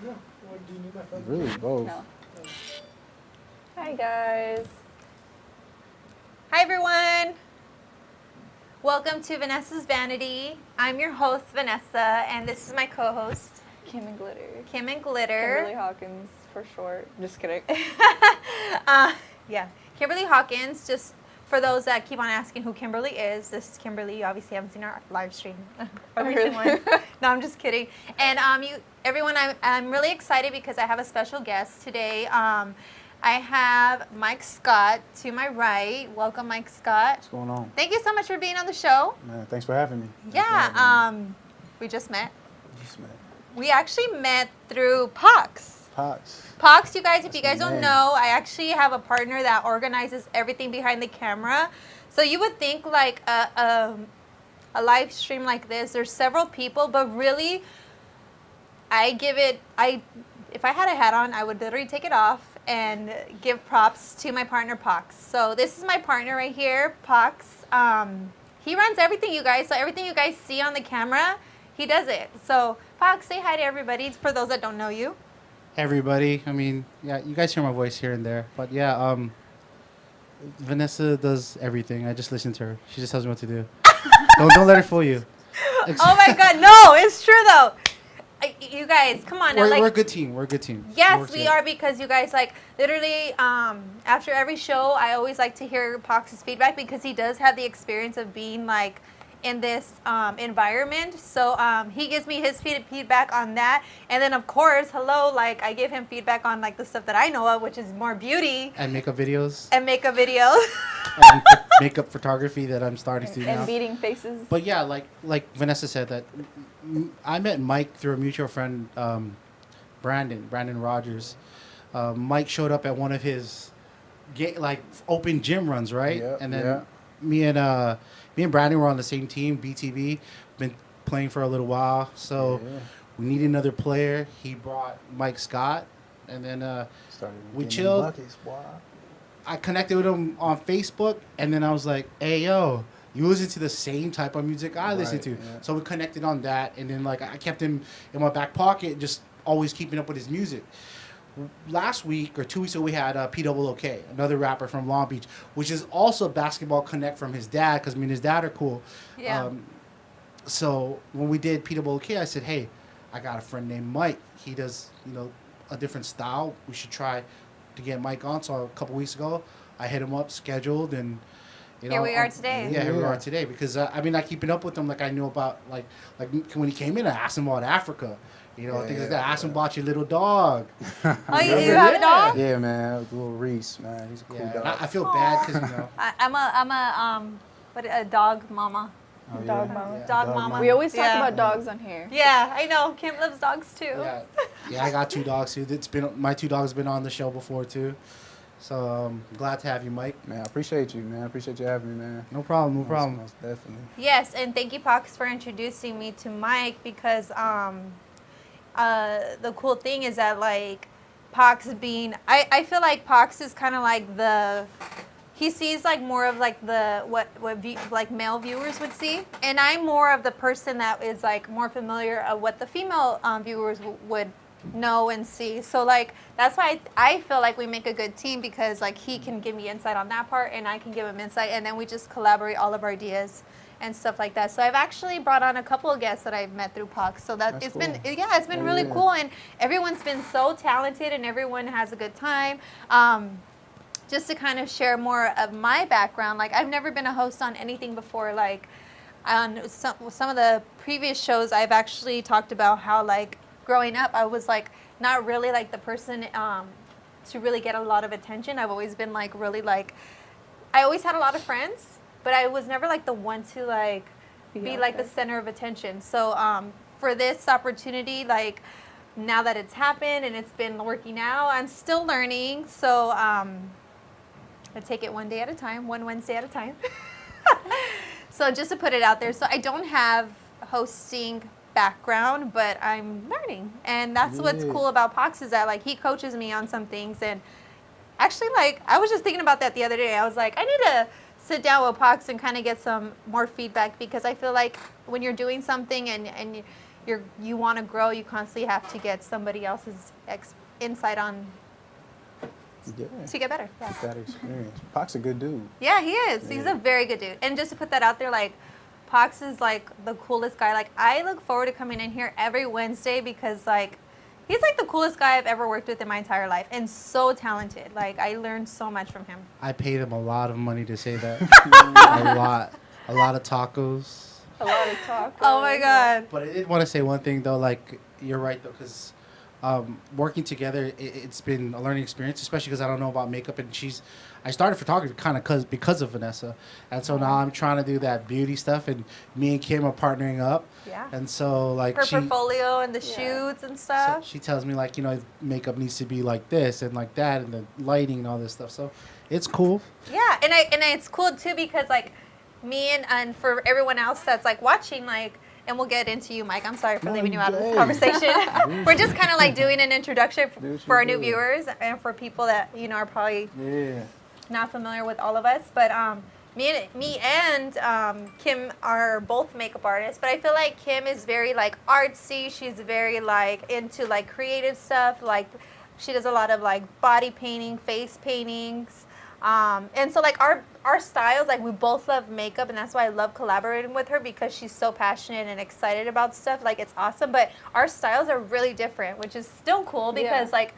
Yeah. What do you need my phone? Really, both. No. Hi, guys. Hi, everyone. Welcome to Vanessa's Vanity. I'm your host, Vanessa, and this is my co-host, Kim and Glitter. Kim and Glitter. Kimberly Hawkins, for short. Just kidding. Yeah, Kimberly Hawkins. Just for those that keep on asking who Kimberly is, this is Kimberly. You obviously haven't seen our live stream, our recent one. No, I'm just kidding. And everyone, I'm really excited because I have a special guest today. I have Mike Scott to my right. Welcome, Mike Scott. What's going on? Thank you so much for being on the show. Man, thanks for having me. Yeah, we just met. Just met. We actually met through Pox. Pox. Pox, you guys, if That's you guys my don't man. know, I actually have a partner that organizes everything behind the camera. So you would think like a live stream like this, there's several people, but really, if I had a hat on, I would literally take it off and give props to my partner, Pox. So this is my partner right here, Pox. He runs everything, you guys. So everything you guys see on the camera, he does it. So Pox, say hi to everybody for those that don't know you. Everybody, I mean, yeah, you guys hear my voice here and there, but yeah, Vanessa does everything. I just listen to her. She just tells me what to do. don't let her fool you. Oh my God, no, it's true though. You guys, come on now. We're a good team. We're a good team. Yes, we are, because you guys, like, literally, after every show, I always like to hear Pox's feedback because he does have the experience of being, like, in this environment. So he gives me his feedback on that. And then, of course, like, I give him feedback on, like, the stuff that I know of, which is more beauty. And makeup videos. And makeup videos. And makeup photography that I'm starting to do now. And beating faces. But yeah, like Vanessa said, that I met Mike through a mutual friend, Brandon Rogers. Mike showed up at one of his open gym runs, right? Yeah, and then yeah. me and Brandon were on the same team, BTB. Been playing for a little while, so Yeah. we needed another player. He brought Mike Scott, and then Started we getting chilled. buckets, boy. I connected with him on Facebook, and then I was like, "Hey, yo, you listen to the same type of music I listen Right, to." yeah. So we connected on that, and then like I kept him in my back pocket, just always keeping up with his music. Last week or 2 weeks ago, we had POOK, another rapper from Long Beach, which is also a basketball connect from his dad, because me and his dad are cool. Yeah. So when we did POOK, I said, "Hey, I got a friend named Mike. He does, a different style. We should try to get Mike on." So a couple weeks ago, I hit him up, scheduled, and Here we are today. Yeah, here we Yeah. are today, because not keeping up with him like I knew about like when he came in, I asked him about Africa, Yeah, things like yeah, that. I asked him yeah. about your little dog. Oh, you have a dog? Yeah, man. Little Reese, man. He's a cool Yeah, dog. I feel bad because I'm a dog mama. Oh, yeah. Dog mama. Yeah, Dog mama. We always talk Yeah. about dogs on here. Yeah, I know. Kim loves dogs too. yeah, I got 2 dogs too. My 2 dogs been on the show before too, so glad to have you, Mike. Man, I appreciate you, man. I appreciate you having me, man. No problem, no problem. Most definitely. Yes, and thank you, Pox, for introducing me to Mike, because the cool thing is that, like, Pox being, I feel like Pox is kind of like he sees like more of like like male viewers would see, and I'm more of the person that is like more familiar of what the female viewers would know and see. So like that's why I feel like we make a good team, because like he can give me insight on that part and I can give him insight, and then we just collaborate all of our ideas and stuff like that. So I've actually brought on a couple of guests that I've met through Pox. So That's it's cool. it's been Oh, really yeah. cool, and everyone's been so talented and everyone has a good time. Just to kind of share more of my background, like I've never been a host on anything before. Like on some of the previous shows, I've actually talked about how like growing up, I was like not really like the person to really get a lot of attention. I've always been like really like, I always had a lot of friends, but I was never like the one to like be out like there. the center of attention. So for this opportunity, like now that it's happened and it's been working out, I'm still learning. So I take it one day at a time, one Wednesday at a time. So just to put it out there, so I don't have hosting background, but I'm learning, and that's what's Yeah. cool about Pox, is that like he coaches me on some things. And actually, like I was just thinking about that the other day. I was like, I need to sit down with Pox and kind of get some more feedback, because I feel like when you're doing something and you want to grow, you constantly have to get somebody else's insight on Yeah. to get better. Yeah. That experience. Pac's a good dude. Yeah, he is. He's Yeah. a very good dude. And just to put that out there, like, Pox is like the coolest guy. Like, I look forward to coming in here every Wednesday because, like, he's like the coolest guy I've ever worked with in my entire life, and so talented. Like, I learned so much from him. I paid him a lot of money to say that. A lot of tacos. A lot of talk. Oh my God. But I did want to say one thing though. Like, you're right though, because working together, it's been a learning experience, especially because I don't know about makeup, and I started photography kind of because of Vanessa, and so now I'm trying to do that beauty stuff, and me and Kim are partnering up. Yeah. And so like Her portfolio and the shoots and stuff. So she tells me like, makeup needs to be like this and like that, and the lighting and all this stuff. So it's cool. Yeah, and it's cool too because like me and for everyone else that's like watching, like, and we'll get into you, Mike. I'm sorry for leaving you out of this conversation. We're just kind of like doing an introduction for our new viewers and for people that are probably not familiar with all of us. But me and Kim are both makeup artists, but I feel like Kim is very like artsy. She's very like into like creative stuff. Like she does a lot of like body painting, face paintings. And so like our styles, like we both love makeup, and that's why I love collaborating with her because she's so passionate and excited about stuff. Like it's awesome, but our styles are really different, which is still cool because like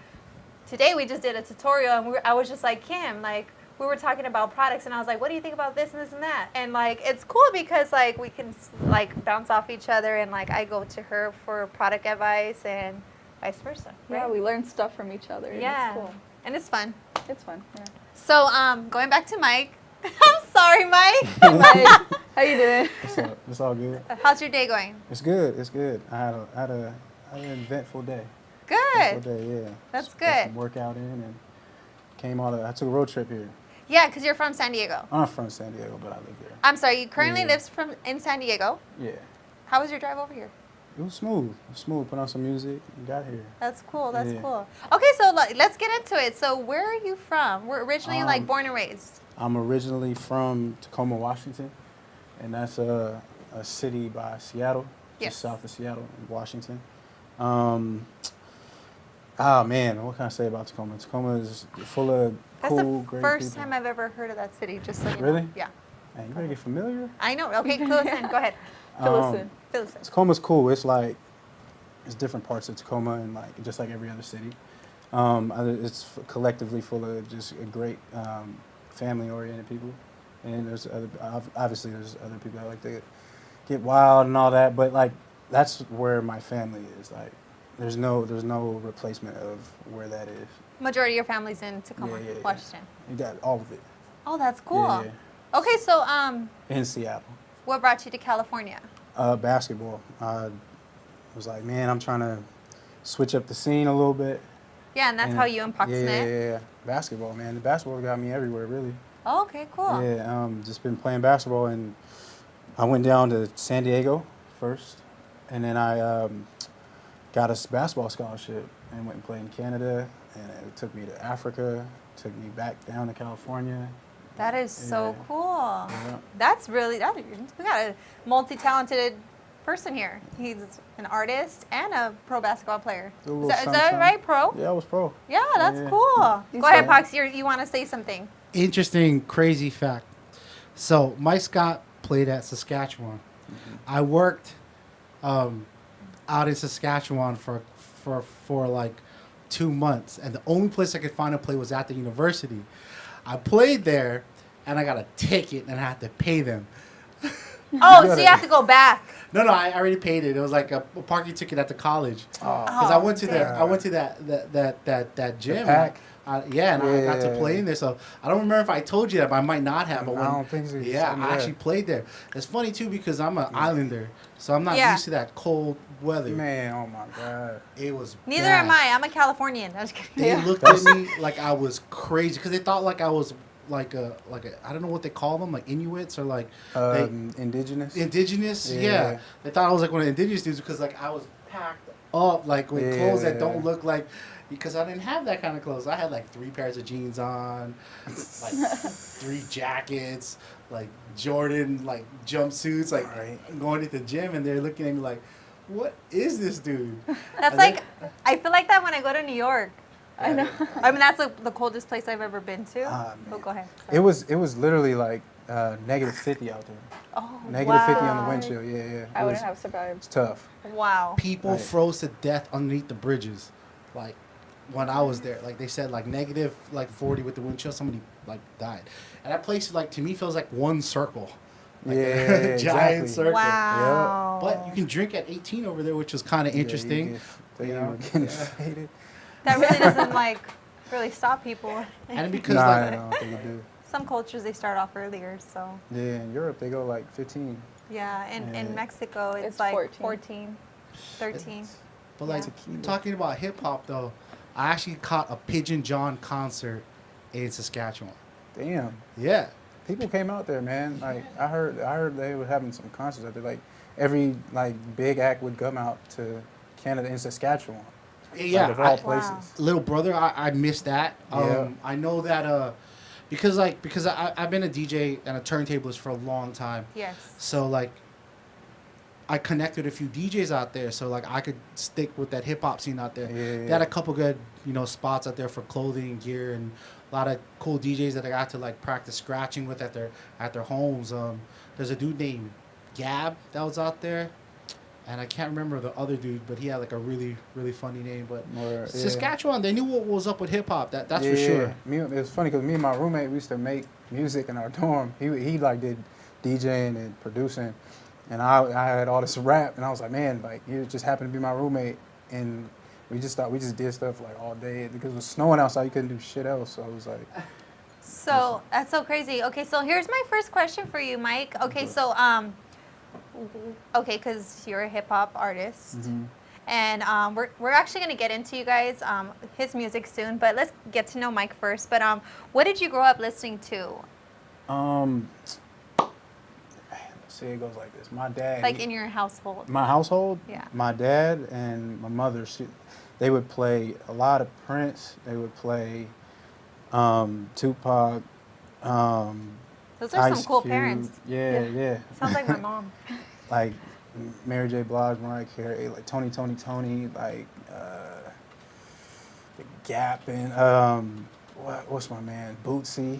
today we just did a tutorial and I was just like, Kim, like we were talking about products and I was like, what do you think about this and this and that? And like it's cool because like we can like bounce off each other, and like I go to her for product advice and vice versa. Right? Yeah, we learn stuff from each other. Yeah, It's cool. and it's fun. It's fun. Yeah. So going back to Mike. I'm sorry, Mike. Hi. How you doing? It's all good. How's your day going? It's good. It's good. I had an eventful day. Good. Eventful day, yeah. That's Just got good. some workout in and I took a road trip here. Yeah, because you're from San Diego. I'm not from San Diego, but I live there. I'm sorry, you currently Yeah. live in San Diego. Yeah. How was your drive over here? It was smooth. It was smooth. Put on some music and got here. That's cool. That's Yeah. cool. Okay, so let's get into it. So where are you from? We're originally like born and raised. I'm originally from Tacoma, Washington, and that's a city by Seattle, Yes. just south of Seattle, in Washington. Man, what can I say about Tacoma? Tacoma is full of That's cool, the great first people. time I've ever heard of that city, just so you know. Really? Yeah. Man, you better get familiar. I know. Okay, fill us in. Go ahead. Fill us in. Fill us in. Tacoma's cool. It's like it's different parts of Tacoma, and like just like every other city. It's collectively full of just a great family-oriented people, and there's obviously there's other people that like to get wild and all that, but like that's where my family is. Like there's no replacement of where that is. Majority of your family's in Tacoma, Yeah. Washington. You got all of it. Oh, that's cool. Yeah. Okay, so In Seattle. what brought you to California? Basketball. I was like, man, I'm trying to switch up the scene a little bit. Yeah, and that's how you and Pox met? Yeah. Basketball, man. The basketball got me everywhere, really. Oh, okay, cool. Yeah, just been playing basketball, and I went down to San Diego first, and then I got a basketball scholarship and went and played in Canada, and it took me to Africa, took me back down to California. That is so Yeah. cool. Yeah. That's really, we got a multi-talented person here. He's an artist and a pro basketball player. Do a little Is that something, right, pro? Yeah, I was pro. Yeah, that's Yeah. cool. He's Go ahead, cool. Pox. You want to say something? Interesting, crazy fact. So Mike Scott played at Saskatchewan. I worked out in Saskatchewan for like 2 months, and the only place I could find to play was at the university. I played there, and I got a ticket, and I had to pay them. Oh, so you have to go back. No, I already paid it. It was like a parking ticket at the college. Oh. Because I went to damn. that gym. pack? I got to play in there. So I don't remember if I told you that, but I might not have. But I don't think so. Yeah, Yeah. I actually played there. It's funny too because I'm an islander, so I'm not Yeah. used to that cold weather. Man, oh my God. It was. Neither bad. am I. I'm a Californian. I was kidding. They Yeah. looked at me like I was crazy because they thought like I was like a I don't know what they call them, like Inuits or like Indigenous? indigenous. Yeah. Yeah, they thought I was like one of the indigenous dudes because like I was packed up like with clothes that don't Yeah. look like. Because I didn't have that kind of clothes. I had like 3 pairs of jeans on, like 3 jackets, like Jordan like jumpsuits. Like Right. I'm going to the gym and they're looking at me like, what is this dude? That's And like, then- I feel like that when I go to New York. I know. I mean, that's the coldest place I've ever been to. Ah, Oh, man. go ahead. It was literally like -50 out there. Oh, -50 on the wow. windshield. Yeah, yeah. I It wouldn't was, have survived. it's tough. Wow. People Right. froze to death underneath the bridges, like when I was there. Like they said, like -40 with the wind chill. Somebody like died, and that place like to me feels like one circle, like Yeah, a giant exactly. circle. Wow. But you can drink at 18 over there, which was kind of interesting. Yeah, you know? you getting Yeah. faded. That really doesn't like really stop people. And because Nah, like I don't think you do. Some cultures they start off earlier, so Yeah, in Europe they go like 15. yeah. In Yeah. Mexico it's, It's like 14. 14, 13. But like Tequila. talking about hip hop though, I actually caught a Pigeon John concert in Saskatchewan. Damn. Yeah. People came out there, man. Like I heard they were having some concerts out there. Like every like big act would come out to Canada in Saskatchewan. Yeah. Like, of all I- places. Wow. Little brother, I missed that. Yeah. I know that because I've been a DJ and a turntablist for a long time. Yes. So like I connected a few DJs out there, so like I could stick with that hip hop scene out there. Yeah. They had a couple good, spots out there for clothing and gear, and a lot of cool DJs that I got to like practice scratching with at their homes. There's a dude named Gab that was out there, and I can't remember the other dude, but he had like a really really funny name. But Or, Saskatchewan, they knew what was up with hip hop. That's for Yeah. sure. It was funny because me and my roommate we used to make music in our dorm. He like did DJing and producing, and I had all this rap, and I was like, man, like he just happened to be my roommate, and we just did stuff like all day because it was snowing outside. You couldn't do shit else, so it was like, So that's so crazy. Okay, so here's my first question for you, Mike. Okay, so okay, because you're a hip hop artist, and we're actually gonna get into you guys his music soon, but let's get to know Mike first. But what did you grow up listening to? see, it goes like this. My dad, Like in your household? my household, Yeah. my dad and my mother, they would play a lot of Prince. They would play Tupac. Those are some Ice cool Cube. parents. Yeah, Yeah. yeah. Sounds like my mom. Like Mary J. Blige, Mariah Carey, like Tony, like The Gap, and what's my man, Bootsy.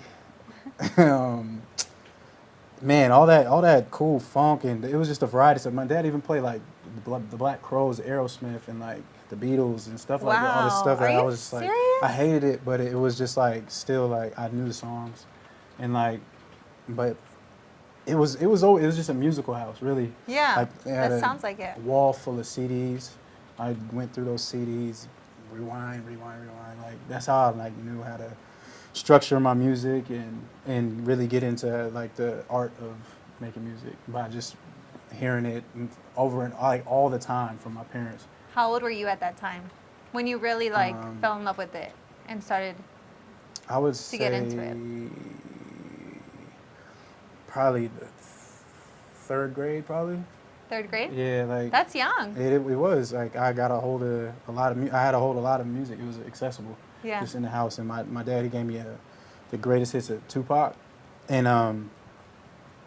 Man, all that cool funk, and it was just a variety. So my dad even played like the Black Crowes, Aerosmith, and like the Beatles and stuff like that. All this Wow. stuff that Are I you was just like, serious? I hated it, but it was just like still like I knew the songs, and like, but it was just a musical house, really. Yeah, Like, it had that a sounds like it. Wall full of CDs. I went through those CDs, rewind. Like that's how I like knew how to structure my music and really get into like the art of making music by just hearing it over and like all the time from my parents. How old were you at that time when you really like Um, fell in love with it and started? I would To say get into it. probably the third grade, probably. Third grade? Yeah, like That's young. it was like I got a hold of a lot of I had a hold of a lot of music. It was accessible. Yeah. Just in the house, and my dad, he gave me the greatest hits of Tupac, and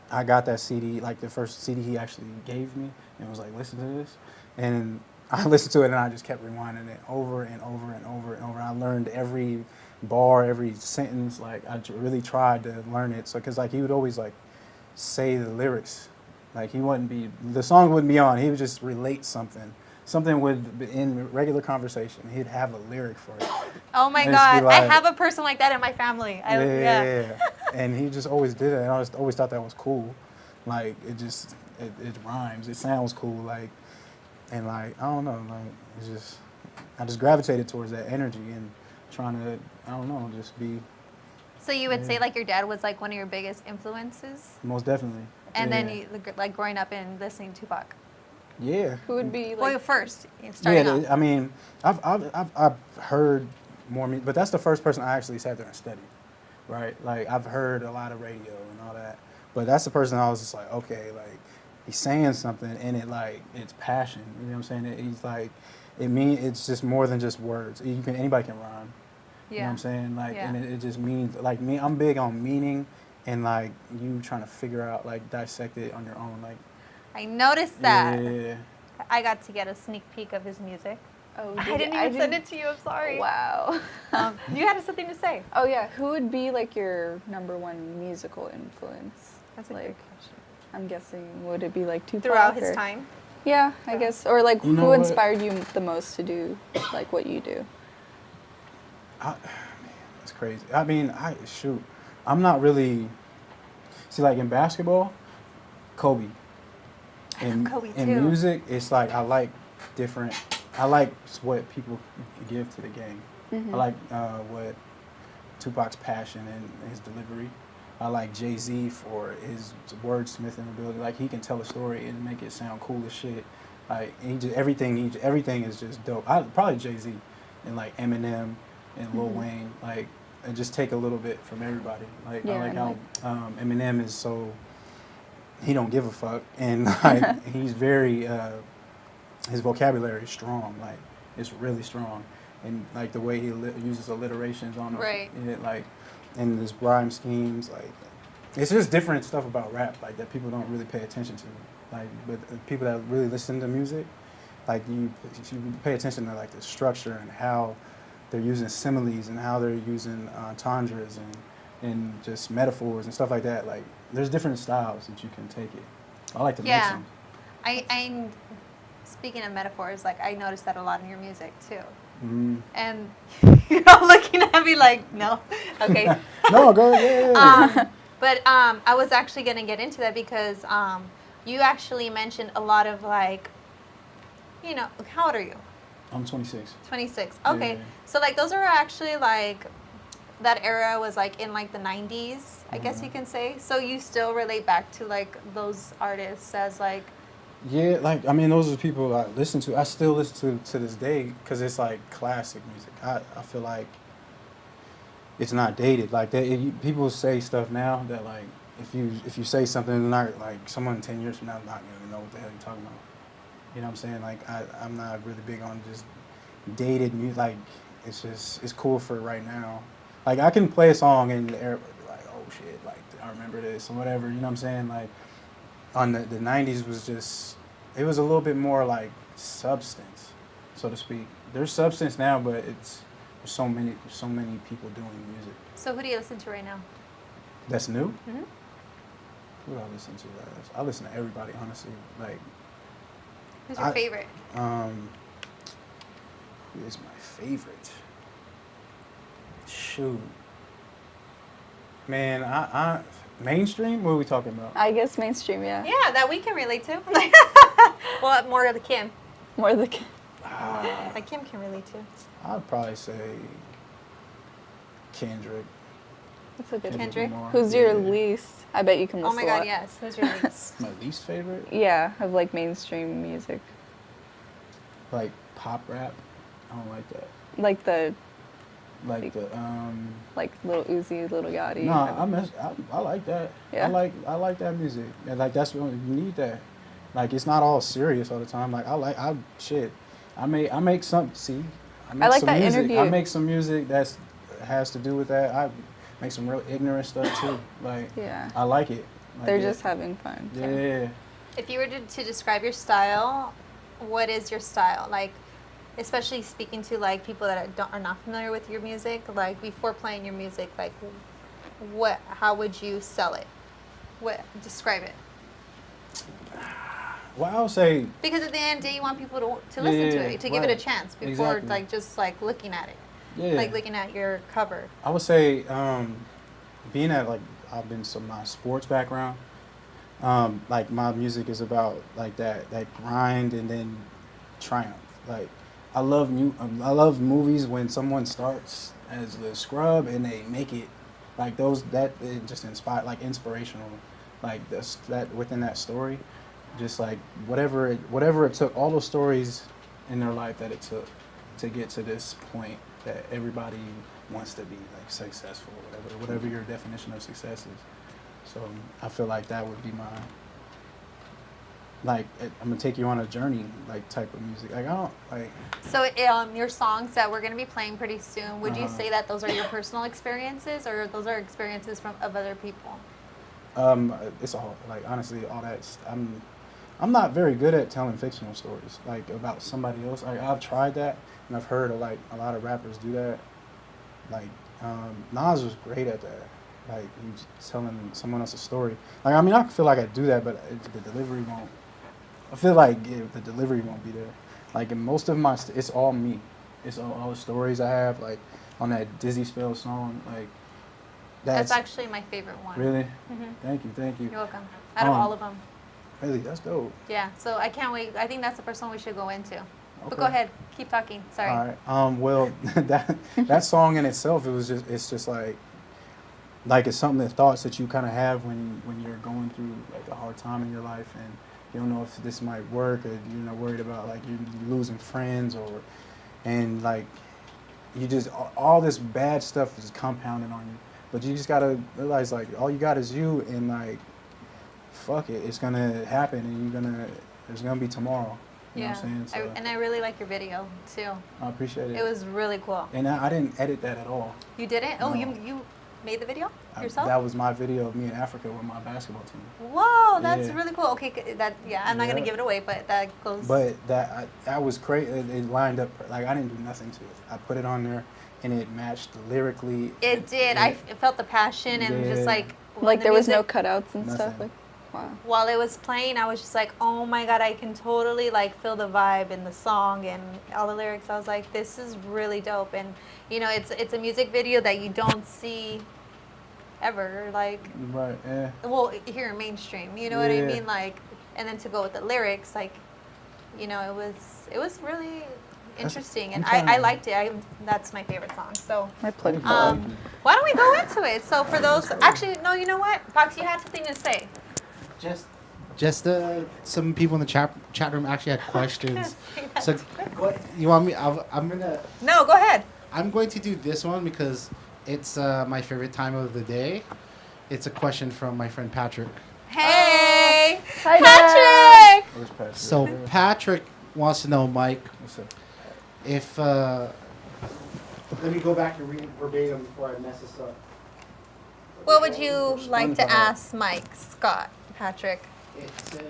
I got that CD, like the first CD he actually gave me, and was like, listen to this, and I listened to it, and I just kept rewinding it over and over and over and over. I learned every bar, every sentence. Like I really tried to learn it, so because like he would always like say the lyrics, like the song wouldn't be on, he would just relate something would be in regular conversation, he'd have a lyric for it. Oh my And just be God, I like- have a person like that in my family. Yeah. And he just always did it, and I just always thought that was cool. Like it rhymes, it sounds cool, like, and like I don't know, like it's just I just gravitated towards that energy and trying to just be So you would say Yeah. like your dad was like one of your biggest influences, most definitely. and then Yeah. you like growing up and listening to Tupac. Yeah. Who would be Well, like? first starting Yeah, off. I mean, I've heard more, but that's the first person I actually sat there and studied, right? Like I've heard a lot of radio and all that, but that's the person I was just like, okay, like he's saying something and it's passion. You know what I'm saying? He's like, it's just more than just words. Anybody can rhyme. You know what I'm saying? Like, Yeah. and it just means like me. I'm big on meaning and like you trying to figure out like dissect it on your own, like. I noticed that. Yeah. I got to get a sneak peek of his music. Oh, I didn't even send it to you. I'm sorry. Wow. You had something to say. Oh yeah, who would be like your number one musical influence? That's a like, good question. I'm guessing would it be like Tupac? Throughout his or- time. Yeah, I guess. Or like You know who what? inspired you the most to do like what you do? Man, that's crazy. I mean, shoot, I'm not really. See, like in basketball, Kobe. In, Kobe, in too. music, it's like I like different. I like what people give to the game. Mm-hmm. I like what Tupac's passion and his delivery. I like Jay-Z for his wordsmithing ability. Like he can tell a story and make it sound cool as shit. Like everything is just dope. Probably Jay-Z and like Eminem and Lil Mm-hmm. Wayne. Like and just take a little bit from everybody. Like Yeah, I like and how Eminem is so he don't give a fuck and like he's very his vocabulary is strong. Like it's really strong and like the way he uses alliterations on Right. it, like and his rhyme schemes, like it's just different stuff about rap, like that people don't really pay attention to. Like, but people that really listen to music, like you pay attention to like the structure and how they're using similes and how they're using entendres and just metaphors and stuff like that. Like, there's different styles that you can take it. I like to mix Yeah. them. I'm speaking of metaphors, like I noticed that a lot in your music too. Mm. And you're all looking at me like, no. Okay. No, go ahead. Yeah. But I was actually going to get into that because you actually mentioned a lot of like, you know, how old are you? I'm 26. 26. Okay. Yeah. So like those are actually like, that era was like in like the 90s, I guess you can say. So you still relate back to like those artists as like, Yeah, like I mean, those are the people I listen to. I still listen to this day because it's like classic music. I feel like it's not dated. Like people say stuff now that like if you say something, not like someone 10 years from now is not gonna know what the hell you're talking about. You know what I'm saying? Like I'm not really big on just dated music. Like it's cool for right now. Like I can play a song and the air like oh shit, like I remember this or whatever. You know what I'm saying? Like on the 90s was just it was a little bit more like substance, so to speak. There's substance now, but there's so many people doing music. so who do you listen to right now? That's new. Mhm. Who do I listen to last? I listen to everybody, honestly. Like Who's your favorite? Who is my favorite? Shoot, man, I mainstream. What are we talking about? I guess mainstream, yeah. Yeah, that we can relate to. Well, more of the Kim. More the Like Kim can relate to. I'd probably say Kendrick. That's a good one. Kendrick? Lamar. Who's your Yeah. least? I bet you can list Oh my a God, lot. yes. Who's your least? My least favorite? Yeah, of like mainstream music. Like pop rap. I don't like that. Like the Like the like Lil Uzi, Lil Yachty. no, I like that. Yeah? I like that music. And like that's what you need that. Like it's not all serious all the time. Like I make some I make like some that music. interview. I make some music that's has to do with that. I make some real ignorant stuff too. Like Yeah. I like it. Like, They're yeah. just having fun. Yeah. If you were to describe your style, what is your style? Like, especially speaking to like people that are not familiar with your music, like before playing your music, like how would you sell it? Describe it? Well, I'll say Because at the end of the day, you want people to listen to it, to give it a right. chance before Exactly. like just like looking at it, yeah. like looking at your cover. I would say, being at like I've been my sports background, like my music is about like that grind and then triumph. Like I love movies when someone starts as the scrub and they make it like those that it just inspire like inspirational, like that within that story, just like whatever it took, all those stories in their life that it took to get to this point that everybody wants to be like successful, whatever your definition of success is. So I feel like that would be my I'm gonna take you on a journey like type of music. Like I don't like. So your songs that we're going to be playing pretty soon, would you say that those are your personal experiences or those are experiences of other people? It's all like honestly all that. I'm not very good at telling fictional stories, like about somebody else. I've tried that, and I've heard a lot of rappers do that. Like Nas was great at that. Like he was telling someone else a story. Like I mean, I feel like I do that, but the delivery won't. I feel like the delivery won't be there. Like in most of my, it's all me. It's all the stories I have. Like on that Dizzy Spell song, like That's actually my favorite one. really. Hmm. Thank you. You're welcome. Out of all of them. Really, that's dope. Yeah, so I can't wait. I think that's the first one we should go into. But Okay. go ahead, keep talking. Sorry. All right. Well, that song in itself, it's just like it's something that thoughts that you kind of have when you're going through like a hard time in your life and you don't know if this might work or you're not worried about like you losing friends and like you just all this bad stuff is compounded on you. But you just gotta realize like all you got is you and like fuck it, it's gonna happen and there's gonna be tomorrow. You know what I'm saying? So, And I really like your video too. I appreciate it. It was really cool. And I didn't edit that at all. You did it? Oh, No. you made the video yourself? That was my video of me in Africa with my basketball team. Whoa, that's Yeah. really cool. Okay, I'm not gonna Yeah. give it away, but that goes. But that was crazy. It lined up like I didn't do nothing to it. I put it on there, and it matched lyrically. It did. I felt the passion and just Yeah. like. when Like the there was no music- cutouts and stuff. Nothing. Like, wow. While it was playing, I was just like, oh my god, I can totally like feel the vibe in the song and all the lyrics. I was like, this is really dope. And you know, it's a music video that you don't see ever, like, Right. Yeah. well, here in mainstream. You know what I Yeah. mean? Like, and then to go with the lyrics, like, you know, it was really interesting, and I'm I tryna- liked it. That's my favorite song. So. I played Thank for you. that. Why don't we go into it? So for those, actually, no, you know what? Fox, you had something to say. Just some people in the chat room actually had questions. Say that. So, what you want me? No, go ahead. I'm going to do this one because it's my favorite time of the day. It's a question from my friend Patrick. Hey, Hi, Patrick. Where's Patrick? So Patrick wants to know, Mike, What's up? if let me go back and read verbatim before I mess this up. What would you like to SpongeBob. ask Mike Scott, Patrick? It says,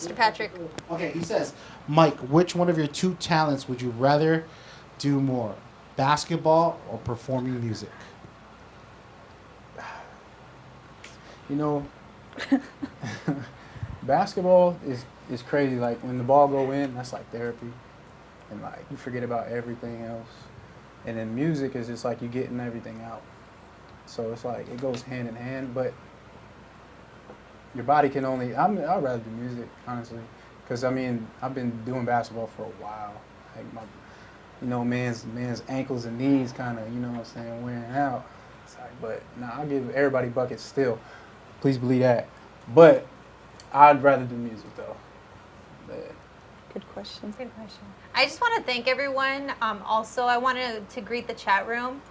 Mr. Patrick. Okay, he says, Mike, which one of your two talents would you rather do more, basketball or performing music? You know, basketball is crazy. Like when the ball go in, that's like therapy, and like you forget about everything else. And then music is just like you getting everything out. So it's like it goes hand in hand, but your body can only. I'd rather do music, honestly, because I mean I've been doing basketball for a while. Like my, man's ankles and knees kind of, what I'm saying, wearing out. It's like, but nah, I'll give everybody buckets still. Please believe that. But I'd rather do music though. But, Good question. Good question. I just want to thank everyone. Also, I wanted to greet the chat room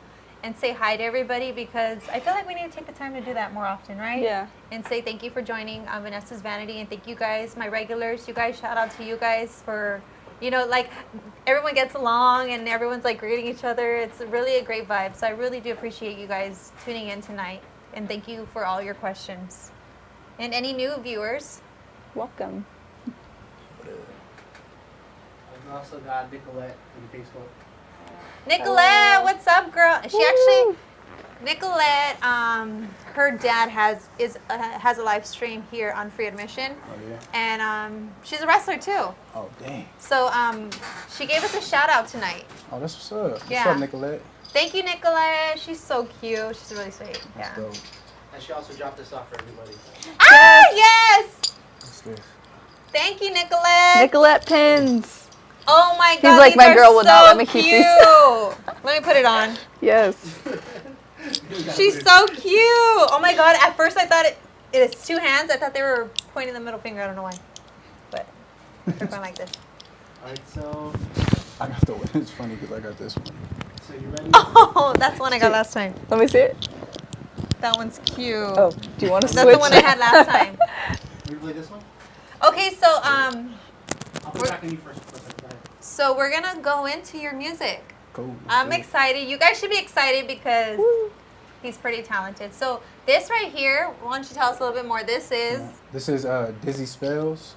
and say hi to everybody because I feel like we need to take the time to do that more often, right? Yeah. And say thank you for joining Vanessa's Vanity, and thank you guys, my regulars. You guys, shout out to you guys for, like everyone gets along and everyone's like greeting each other. It's really a great vibe. So I really do appreciate you guys tuning in tonight, and thank you for all your questions. And any new viewers, Welcome. I've also got Nicolette on Facebook. Nicolette, Hello. what's up, girl? She actually, Nicolette, her dad has a live stream here on Free Admission, oh yeah. and she's a wrestler too. Oh dang. So she gave us a shout out tonight. Oh, that's what's up. What's Yeah. up, Nicolette? Thank you, Nicolette. She's so cute. She's really sweet. That's Yeah. dope. And she also dropped this off for everybody. Ah, yes. What's this? Thank you, Nicolette. Nicolette pins. Oh my God. He's like, these my are girl will so not let me keep these. cute. Let me put it on. Yes. She's so cute. Oh my God. At first I thought it is two hands. I thought they were pointing the middle finger. I don't know why. But they're going like this. Alright, so I got the one. It's funny because I got this one. you ready? Oh, that's the one I got last time. Let me see it. That one's cute. Oh, do you want to switch? That's the one I had last time. You play this one? Okay, so I'll put back on you first. Go ahead. so we're gonna go into your music. Cool. I'm excited. You guys should be excited because he's pretty talented. So this right here, why don't you tell us a little bit more? This is This is Dizzy Spells.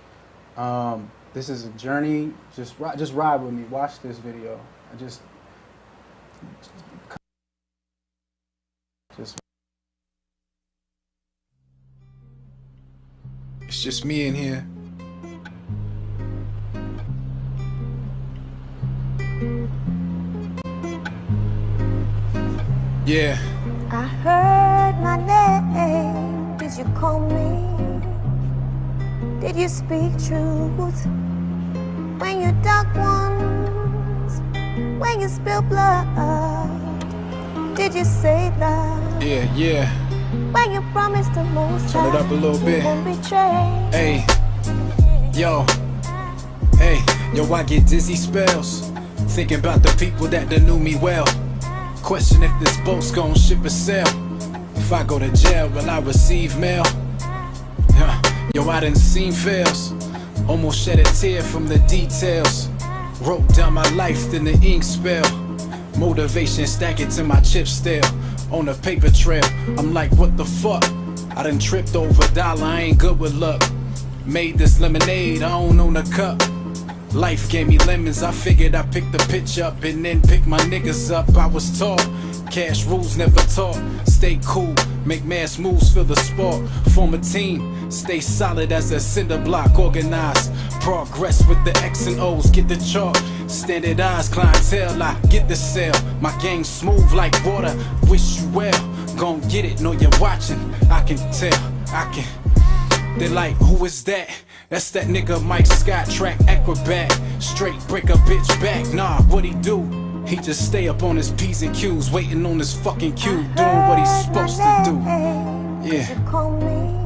This is a journey. Just ride with me. Watch this video. Just. It's just me in here. Yeah. I heard my name. Did you call me? Did you speak truth? When you dug wounds, when you spilled blood, did you say that? Yeah. When you promised the most, Turn it up a little bit. Won't betray. Hey, yo, I get dizzy spells, thinking about the people that done knew me well. Question if this boat's gon' ship or sail. If I go to jail, will I receive mail? Yo, I done seen fails, almost shed a tear from the details. Wrote down my life, then the ink spell. Motivation stack it to my chip still. On a paper trail, I'm like, what the fuck? I done tripped over a dollar, I ain't good with luck. Made this lemonade, I don't own a cup. Life gave me lemons, I figured I picked the pitch up and then pick my niggas up. I was taught, cash rules never taught. Stay cool, make mass moves, feel the spark. Form a team, stay solid as a cinder block. Organized, progress with the X and O's, get the chart. Standardized clientele, I get the sale. My game smooth like water, wish you well. Gon' get it, know you're watching, I can tell, They're like, who is that? That's that nigga Mike Scott, track acrobat. Straight break a bitch back, nah, what he do? He just stay up on his P's and Q's, waiting on his fucking cue, doing what he's supposed to do. Did you call me?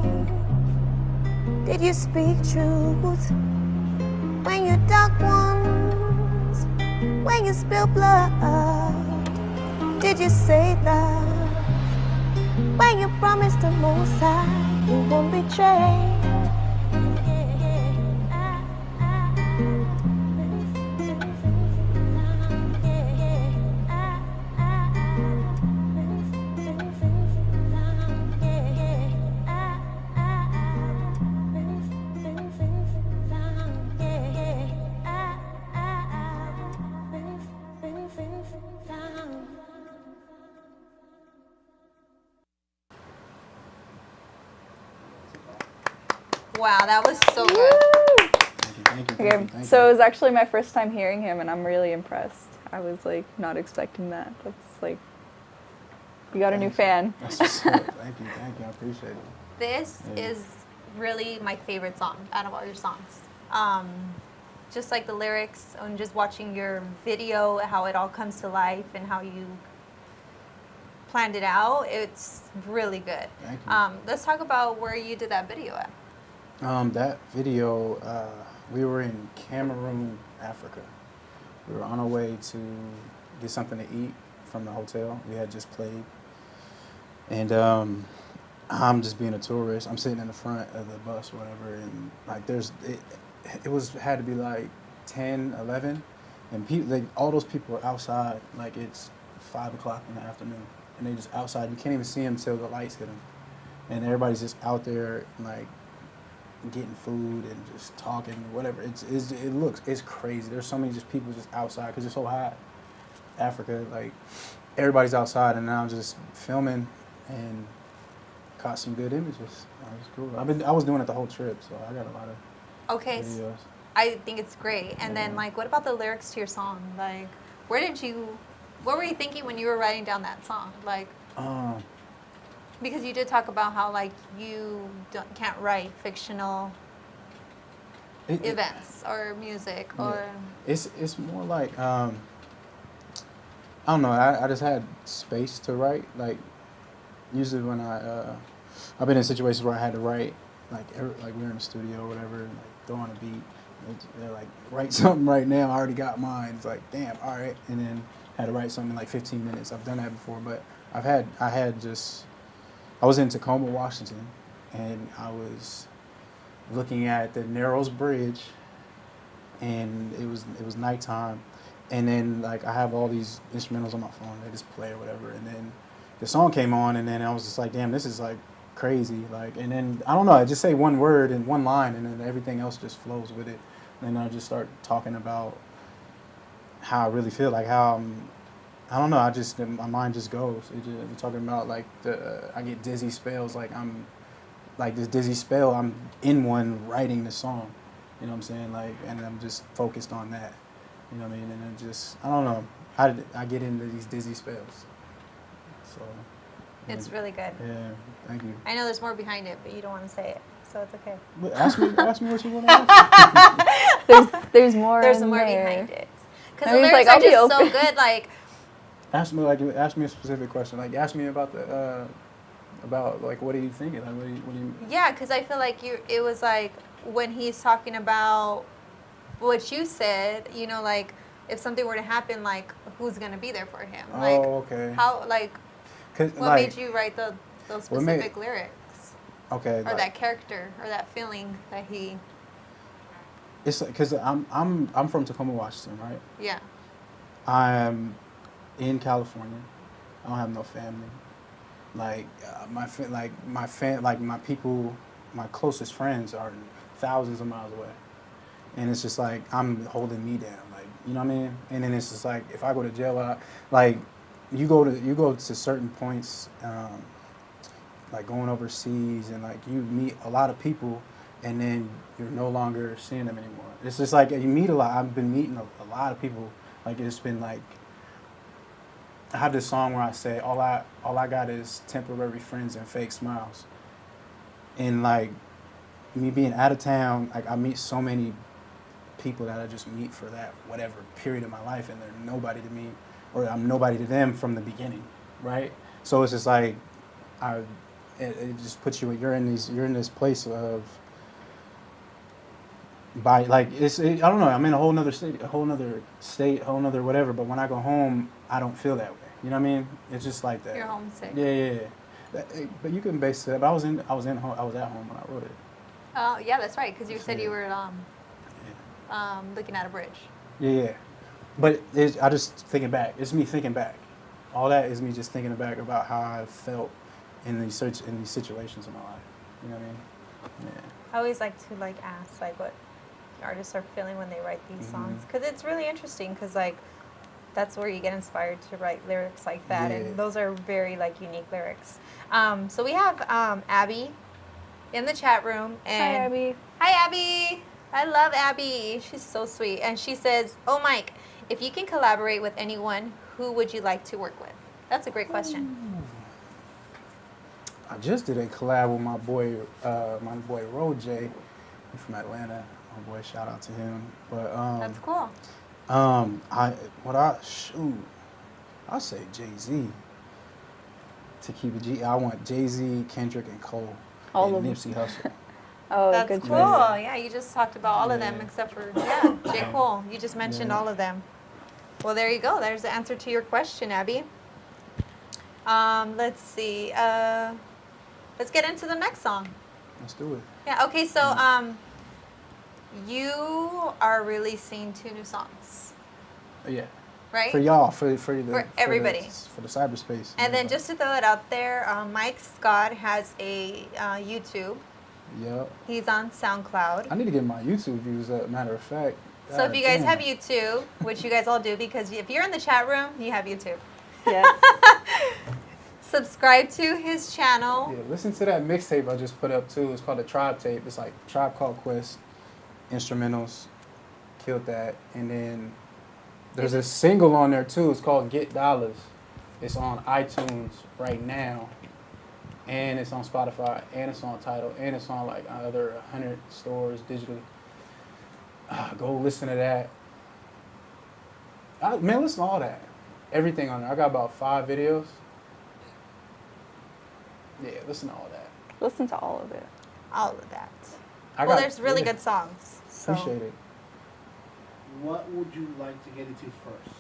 Did you speak truth? When you dug wounds, when you spilled blood, did you say that? When you promised the most high, you won't betray. Wow, that was so good. Thank you. Okay, so it was actually my first time hearing him, and I'm really impressed. I was like not expecting that. That's like, you got a new fan. That's what's up. Thank you. I appreciate it. This is really my favorite song out of all your songs. Just like the lyrics and just watching your video, how it all comes to life and how you planned it out, it's really good. Thank you. Let's talk about where you did that video at. That video, we were in Cameroon, Africa. We were on our way to get something to eat from the hotel. We had just played. And I'm just being a tourist. I'm sitting in the front of the bus or whatever, and like had to be like 10, 11, and people, like, all those people are outside, like it's 5 o'clock in the afternoon, and they just outside. You can't even see them till the lights hit them. And everybody's just out there, like, getting food and just talking, whatever. It's crazy. There's so many just people just outside because it's so hot. Africa, like, everybody's outside, and now I'm just filming and caught some good images. That was cool. I was doing it the whole trip, so I got a lot of videos. I think it's great. And then, like, what about the lyrics to your song? Like, what were you thinking when you were writing down that song? Like, because you did talk about how, like, you can't write fictional events or music or... It's more like, I don't know, I just had space to write. Like, usually when I've been in situations where I had to write, like we were in the studio or whatever, and like throw on a beat. They're like, write something right now. I already got mine. It's like, damn, all right. And then had to write something in like 15 minutes. I've done that before, but I was in Tacoma, Washington, and I was looking at the Narrows Bridge, and it was nighttime, and then like I have all these instrumentals on my phone. They just play or whatever, and then the song came on, and then I was just like, damn, this is like crazy. Like, and then I don't know. I just say one word and one line, and then everything else just flows with it. And then I just start talking about how I really feel, like how I don't know. My mind just goes. I'm talking about like I get dizzy spells. Like I'm like this dizzy spell. I'm in one writing the song. You know what I'm saying? Like, and I'm just focused on that. You know what I mean? And it just, I don't know. I get into these dizzy spells. So. It's really good. Yeah. Thank you. I know there's more behind it, but you don't want to say it, so it's okay. But ask me what you want to ask. There's more. There's in more there. behind it. Because I the mean, lyrics like, are I'll be just so open. good. Like, Ask me a specific question. Like, ask me about like, what are you thinking? Like, what do you? yeah, because I feel like it was like when he's talking about what you said, you know, like if something were to happen, like who's gonna be there for him? Like, Oh, okay. how, like, 'Cause, what like, made you write those what made- specific lyrics? Okay. Or like, that character, or that feeling that he, It's because I'm from Tacoma, Washington, right? yeah. I'm in California. I don't have no family. Like my people, my closest friends are thousands of miles away, and it's just like I'm holding me down. Like, you know what I mean? And then it's just like if I go to jail, like you go to certain points, like going overseas, and like you meet a lot of people, and then you're no longer seeing them anymore. It's just like you meet a lot. I've been meeting a lot of people. Like, it's been like, I have this song where I say all I got is temporary friends and fake smiles. And like me being out of town, like I meet so many people that I just meet for that whatever period of my life, and they're nobody to me, or I'm nobody to them from the beginning, right? So it's just like it just puts you, you're in this place of, by like I don't know, I'm in a whole nother state, a whole nother whatever, but when I go home I don't feel that way. You know what I mean? It's just like that. You're homesick. Yeah. But you can base it. But I was at home when I wrote it. Oh, yeah, that's right. Because you said Yeah. you were looking at a bridge. Yeah. But I just thinking back. It's me thinking back. All that is me just thinking back about how I felt in these situations in my life. You know what I mean? Yeah. I always like to like ask like what artists are feeling when they write these songs, because it's really interesting, because like that's where you get inspired to write lyrics like that. Yeah. And those are very like unique lyrics. So we have Abby in the chat room. And Hi, Abby. Hi, Abby. I love Abby. She's so sweet. And she says, oh, Mike, if you can collaborate with anyone, who would you like to work with? That's a great question. I just did a collab with my boy Ro J. He's from Atlanta. My boy, shout out to him. But That's cool. I'll say Jay-Z. To keep it G, I want Jay-Z, Kendrick, and Cole, All and of Nipsey Hussle. Oh, That's good cool. choice. Yeah, you just talked about all of them Yeah. except for, J. Cole. You just mentioned Yeah. all of them. Well, there you go. There's the answer to your question, Abby. Let's see. Let's get into the next song. Let's do it. Yeah, okay, so you are releasing 2 new songs, Yeah. right? For y'all, for everybody. for the cyberspace. And then just to throw it out there, Mike Scott has a YouTube. Yep. He's on SoundCloud. I need to get my YouTube views up. Matter of fact. So if you guys damn. have YouTube, which you guys all do, because if you're in the chat room, you have YouTube. Yes. Subscribe to his channel. Yeah, listen to that mixtape I just put up too. It's called the Tribe Tape. It's like Tribe Called Quest, instrumentals, killed that, and then there's a single on there too. It's called Get Dollars. It's on iTunes right now, and it's on Spotify, and it's on Tidal, and it's on like other 100 stores digitally. Go listen to that. Man, listen to all that. Everything on there. I got about 5 videos. Yeah, listen to all that. Listen to all of it. All of that. I Well, got- there's really yeah, good songs. So. Appreciate it. What would you like to get into first?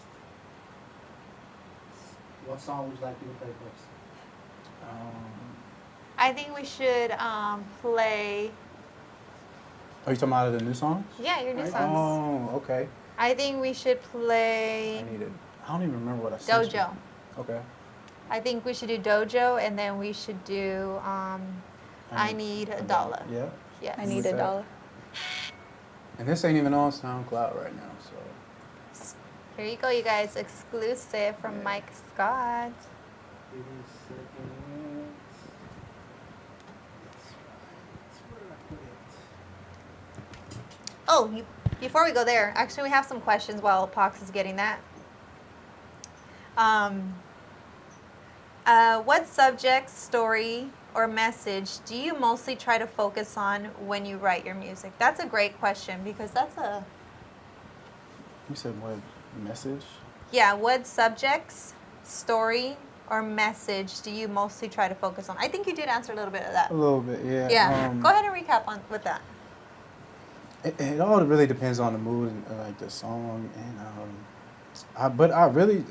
What song would you like me to play first? I think we should play. Are you talking about the new songs? Yeah, your new songs. Oh, okay. I think we should I play need it. I don't even remember what I said. Dojo. Okay. I think we should do Dojo, and then we should do I Need a Dollar. Yeah. Yes. I need With a that. dollar. And this ain't even on SoundCloud right now, so. Here you go, you guys. Exclusive from Yeah. Mike Scott. Oh, before we go there, actually, we have some questions while Pox is getting that. What subject, story, or message do you mostly try to focus on when you write your music? That's a great question because that's a... You said what message? Yeah, what subjects, story, or message do you mostly try to focus on? I think you did answer a little bit of that. A little bit, yeah. Yeah. Go ahead and recap on with that. It all really depends on the mood and like the song, and but I really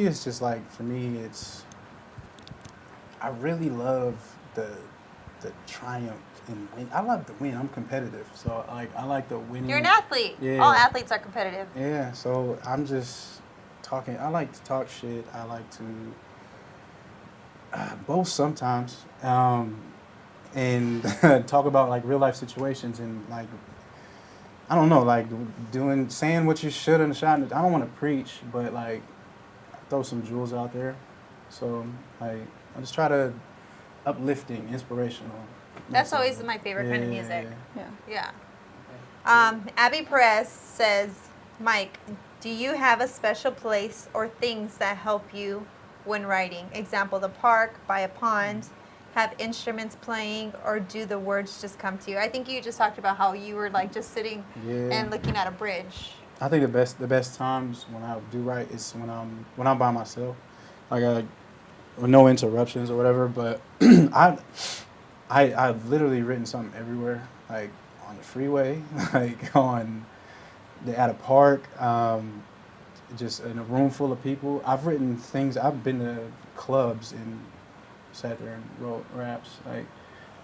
it's just like for me it's I really love the triumph and win. I love the win. I'm competitive, so like I like the winning. You're an athlete. Yeah. All athletes are competitive. Yeah, so I'm just talking. I like to talk shit. I like to both sometimes, and talk about like real life situations and like. I don't know, like saying what you should in the shot. I don't want to preach, but like throw some jewels out there. So like I just try to uplifting, inspirational. That's always my favorite kind of music. Yeah. Yeah. Abby Perez says, Mike, do you have a special place or things that help you when writing? Example, the park, by a pond, have instruments playing, or do the words just come to you? I think you just talked about how you were like just sitting and looking at a bridge. I think the best times when I do write is when I'm by myself, like with no interruptions or whatever. But I've literally written something everywhere, like on the freeway, like at a park, just in a room full of people. I've written things. I've been to clubs and sat there and wrote raps, like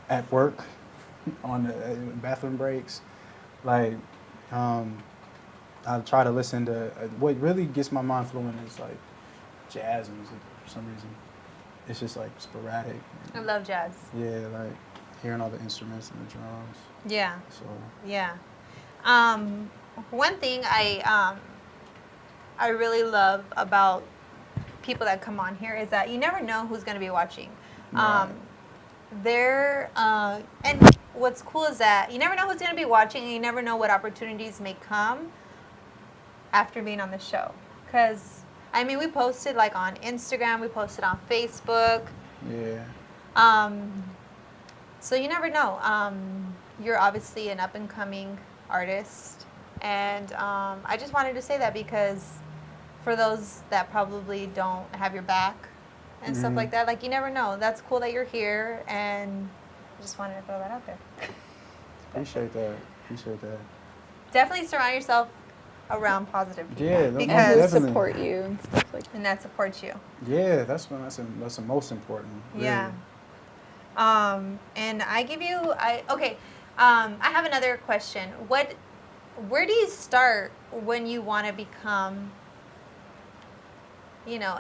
at work, on the bathroom breaks. Like I try to listen to what really gets my mind flowing is like jazz music for some reason. It's just like sporadic. I love jazz. Yeah, like hearing all the instruments and the drums. Yeah. So Yeah. One thing I really love about people that come on here is that you never know who's going to be watching. Right. And what's cool is that you never know who's going to be watching, and you never know what opportunities may come after being on the show. Because, I mean, we posted like on Instagram, we posted on Facebook. yeah. So you never know. You're obviously an up-and-coming artist. And I just wanted to say that because for those that probably don't have your back and stuff like that, like you never know. That's cool that you're here, and I just wanted to throw that out there. Appreciate that. Definitely surround yourself around positive people. Yeah, because definitely. Support you and stuff like that. and that supports you. Yeah, that's the most important. Really. Yeah. And I give you, I have another question. Where do you start when you want to become, you know,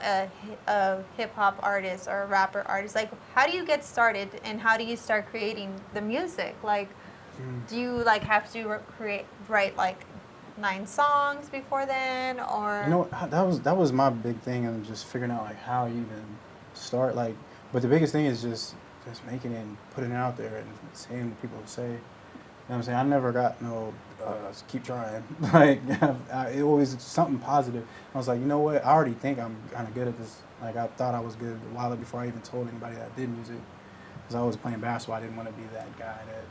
a hip hop artist or a rapper artist? Like, how do you get started, and how do you start creating the music? Like, do you like have to write like 9 songs before then, or? You know, that was my big thing, and just figuring out like how you even start. Like, but the biggest thing is just making it and putting it out there and saying what people say. You know what I'm saying? I never got no keep trying. Like it always something positive. I was like, you know what? I already think I'm kind of good at this. Like I thought I was good a while before I even told anybody that I did music. Because I was playing basketball, I didn't want to be that guy that,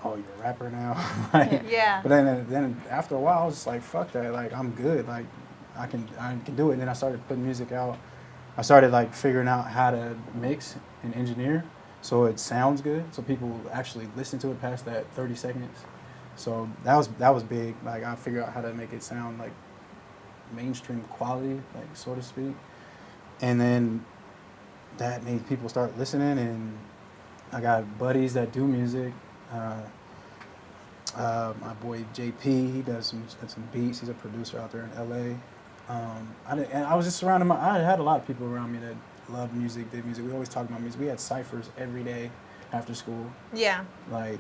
oh, you're a rapper now. Like, Yeah. But then after a while, I was just like, fuck that. Like I'm good. Like I can do it. And then I started putting music out. I started like figuring out how to mix and engineer so it sounds good, so people actually listen to it past that 30 seconds. So that was big. Like I figured out how to make it sound like mainstream quality, like so to speak. And then that made people start listening, and I got buddies that do music. My boy JP, he does some beats. He's a producer out there in LA. I was just surrounded I had a lot of people around me that loved music, did music. We always talked about music. We had ciphers every day after school. Yeah. Like,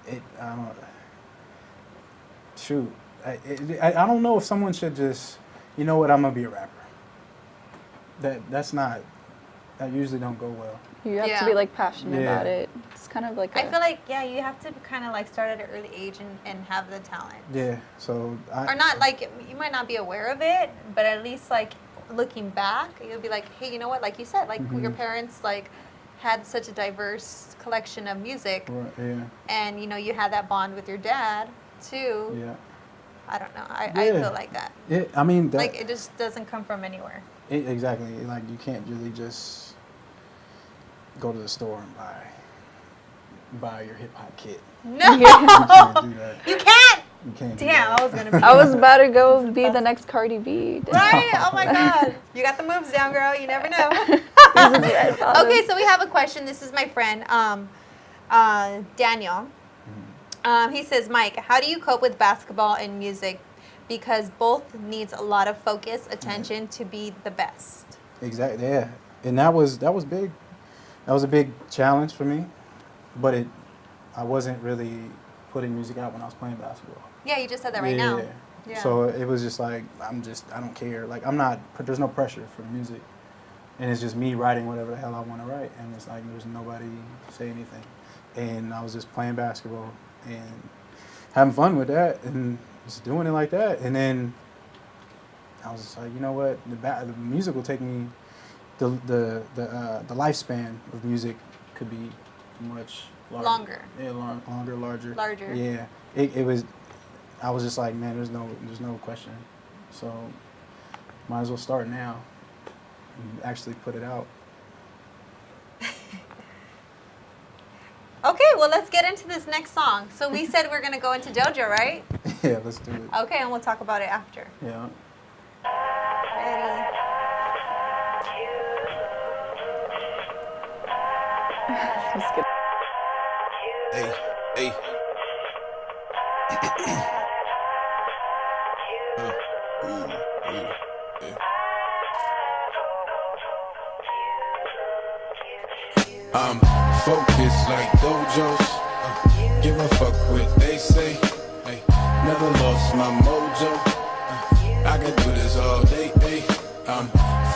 I don't. Shoot, I don't know if someone should just, you know what, I'm gonna be a rapper. That usually don't go well. You have Yeah. to be like passionate Yeah. about it. It's kind of like I feel like, yeah, you have to kind of like start at an early age and have the talent. Yeah, so Or not like, you might not be aware of it, but at least like looking back, you'll be like, hey, you know what? Like you said, like your parents like had such a diverse collection of music, Right, yeah, and you know you had that bond with your dad too. yeah. I don't know. I Yeah. feel like that. I mean, Like it just doesn't come from anywhere. exactly. Like you can't really just go to the store and buy your hip hop kit. No, You can't do that. you can't. You can't. do Damn, that. I was gonna be. I was about to go be the next Cardi B. Right? Oh my God. You got the moves down, girl. You never know. Okay, so we have a question. This is my friend, Daniel. He says, Mike, how do you cope with basketball and music? Because both needs a lot of focus, attention to be the best. Exactly. Yeah, and that was big. That was a big challenge for me, but I wasn't really putting music out when I was playing basketball. Yeah, you just said that right now. Yeah. So it was just like I don't care. Like there's no pressure for the music, and it's just me writing whatever the hell I want to write, and it's like there's nobody say anything, and I was just playing basketball and having fun with that, and just doing it like that, and then I was just like, you know what, the music will take me. The lifespan of music could be much Longer. Yeah, longer, larger. Larger. Yeah, it was. I was just like, man, there's no question. So, might as well start now and actually put it out. Okay, well, let's get into this next song. So we said we're going to go into JoJo, right? Yeah, let's do it. Okay, and we'll talk about it after. Yeah. Ready? Just kidding. Hey, hey. I'm focused like dojos. Give a fuck what they say. Hey, never lost my mojo. I can do this all day. Hey, I'm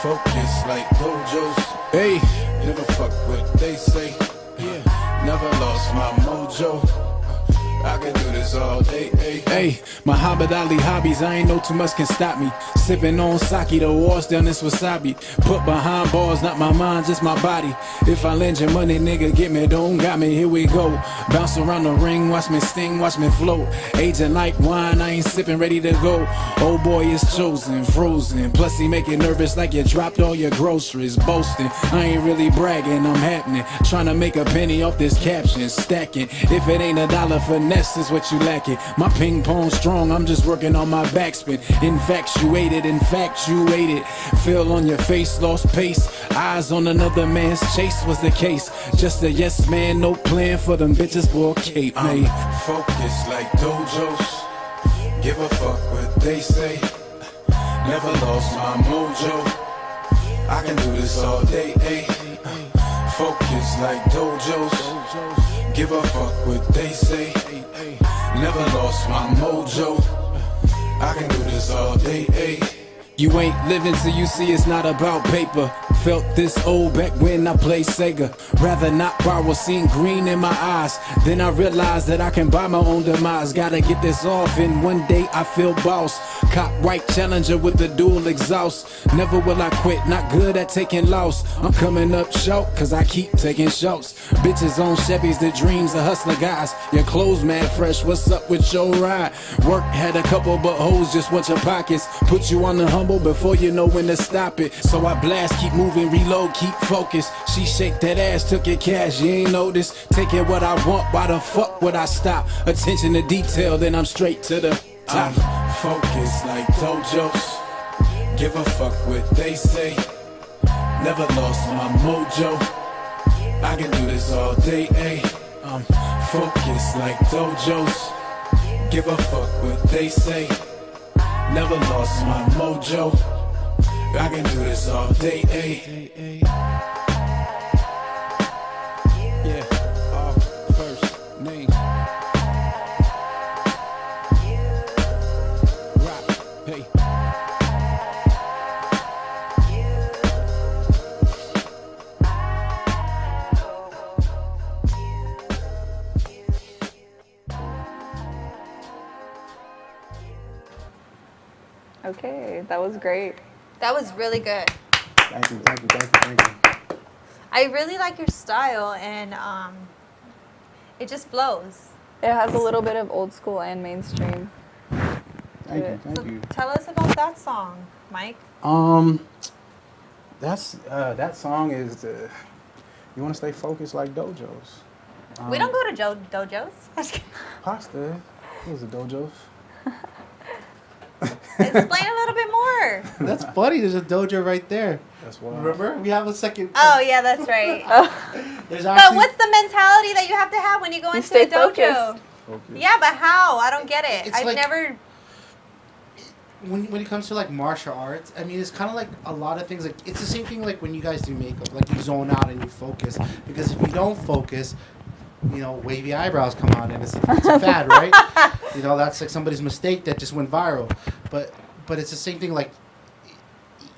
focused like dojos. Hey, give a fuck what they say. Yeah, never lost my mojo. I can do this all day, hey. Muhammad Ali hobbies, I ain't know too much can stop me. Sipping on sake, the walls down this wasabi. Put behind bars, not my mind, just my body. If I lend you money, nigga, get me, don't got me, here we go. Bounce around the ring, watch me sting, watch me float. Aging like wine, I ain't sipping, ready to go. Old boy is chosen, frozen. Plus he make it nervous like you dropped all your groceries. Boasting, I ain't really bragging, I'm happening. Trying to make a penny off this caption, stacking. If it ain't a dollar finesse, is what you lacking. My ping pong strong, I'm just working on my backspin. Infatuated. Feel on your face, lost pace. Eyes on another man's chase was the case. Just a yes man, no plan for them bitches, boy, Cape, mate. Focus like dojos. Give a fuck what they say. Never lost my mojo. I can do this all day, ayy. Focus like dojos. Give a fuck what they say. Never lost my mojo. I can do this all day, ayy. You ain't living till you see it's not about paper. Felt this old back when I played Sega. Rather not borrow, seen green in my eyes. Then I realized that I can buy my own demise. Gotta get this off and one day I feel boss. Cop white Challenger with the dual exhaust. Never will I quit, not good at taking loss. I'm coming up short cause I keep taking shots. Bitches on Chevys, the dreams of hustler guys. Your clothes mad fresh, what's up with your ride? Work had a couple but hoes just want your pockets. Put you on the humble before you know when to stop it. So I blast, keep moving, reload, keep focused. She shake that ass, took your cash, you ain't noticed. Taking what I want, why the fuck would I stop? Attention to detail, then I'm straight to the top. I'm focused like dojos. Give a fuck what they say. Never lost my mojo. I can do this all day, ayy. I'm focused like dojos. Give a fuck what they say. Never lost my mojo. I can do this all day, ayy. Yeah, all first name. Rock, hey. Okay, that was great. That was really good. Thank you, thank you, thank you, thank you. I really like your style, and it just flows. It has a little bit of old school and mainstream. Thank you, So thank you. tell us about that song, Mike. That's that song is the. You want to stay focused like dojos. We don't go to dojos. Pasta. It was a dojos. Explain a little bit more. That's funny. There's a dojo right there. That's why. Remember? We have a second. Oh yeah, that's right. There's But actually. what's the mentality that you have to have when you go You into stay a dojo? focused. Focus. Yeah, but how? I don't get it. It's I've like- never. When it comes to like martial arts, I mean, it's kind of like a lot of things. Like it's the same thing like when you guys do makeup, like you zone out and you focus. Because if you don't focus, you know, wavy eyebrows come out and it's a fad, right? You know, that's like somebody's mistake that just went viral. But it's the same thing. Like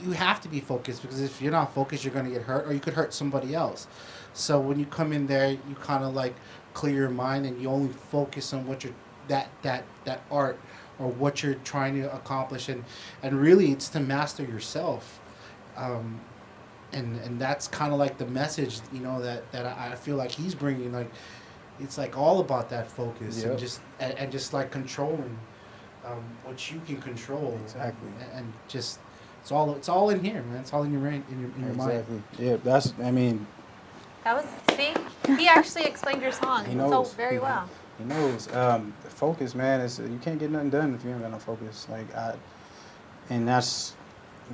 you have to be focused because if you're not focused, you're gonna get hurt or you could hurt somebody else. So when you come in there, you kind of like clear your mind and you only focus on what you're that art or what you're trying to accomplish, and really it's to master yourself, and that's kind of like the message, you know, that I feel like he's bringing. Like it's like all about that focus Yep. and just like controlling what you can control. Exactly. And just it's all in here, man. It's all in your brain, in your mind. Exactly. Yeah, that's. I mean, That was see. He actually explained your song he so knows. very well. He knows. The focus, man, is you can't get nothing done if you ain't got no focus. And that's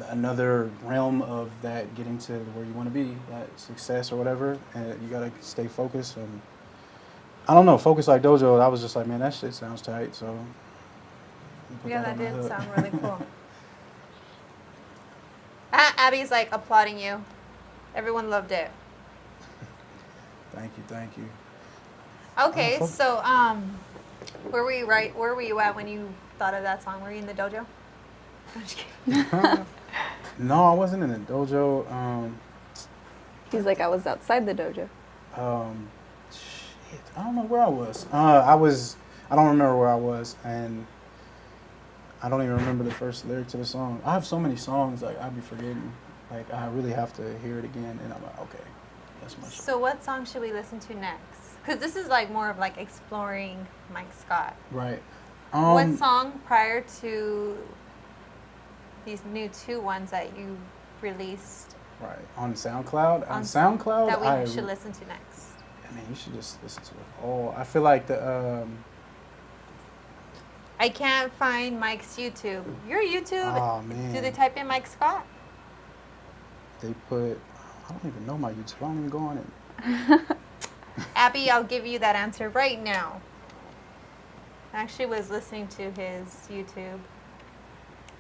another realm of that getting to where you want to be, that success or whatever. And you gotta stay focused. And I don't know, focus like dojo. I was just like, man, that shit sounds tight. So put Yeah, that on my did hook. sound really cool. Abby's like applauding you. Everyone loved it. Thank you, thank you. Okay, fuck. so where were you at when you thought of that song? Were you in the dojo? I'm just kidding. No, I wasn't in the dojo. He's like, I was outside the dojo. Shit, I don't know where I was. I don't remember where I was, and I don't even remember the first lyric to the song. I have so many songs, like I'd be forgetting. Like I really have to hear it again, and I'm like, okay, that's my shit. So what song should we listen to next? Because this is like more of like exploring Mike Scott. Right. What song prior to these new two ones that you released Right on SoundCloud. On On- SoundCloud, that we I should listen to next? mean, you should just listen to it all. I feel like the I can't find Mike's YouTube. Your YouTube? oh man, Do they type in Mike Scott? they put. I don't even know my YouTube. I don't even go on it. Abby, I'll give you that answer right now. I actually was listening to his YouTube.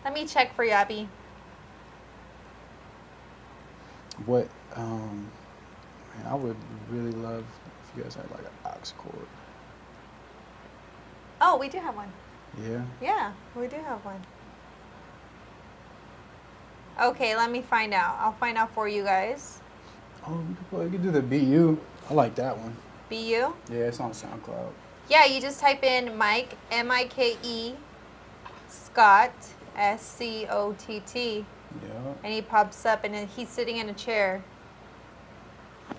Let me check for you, Abby. What? Man, I would really love if you guys had like an aux cord. Oh, we do have one. Yeah. Yeah, we do have one. Okay, let me find out. I'll find out for you guys. Oh, you could do the BU. I like that one. BU? Yeah, it's on SoundCloud. Yeah, you just type in Mike, M-I-K-E, Scott, S-C-O-T-T, Yeah. and he pops up, and then he's sitting in a chair.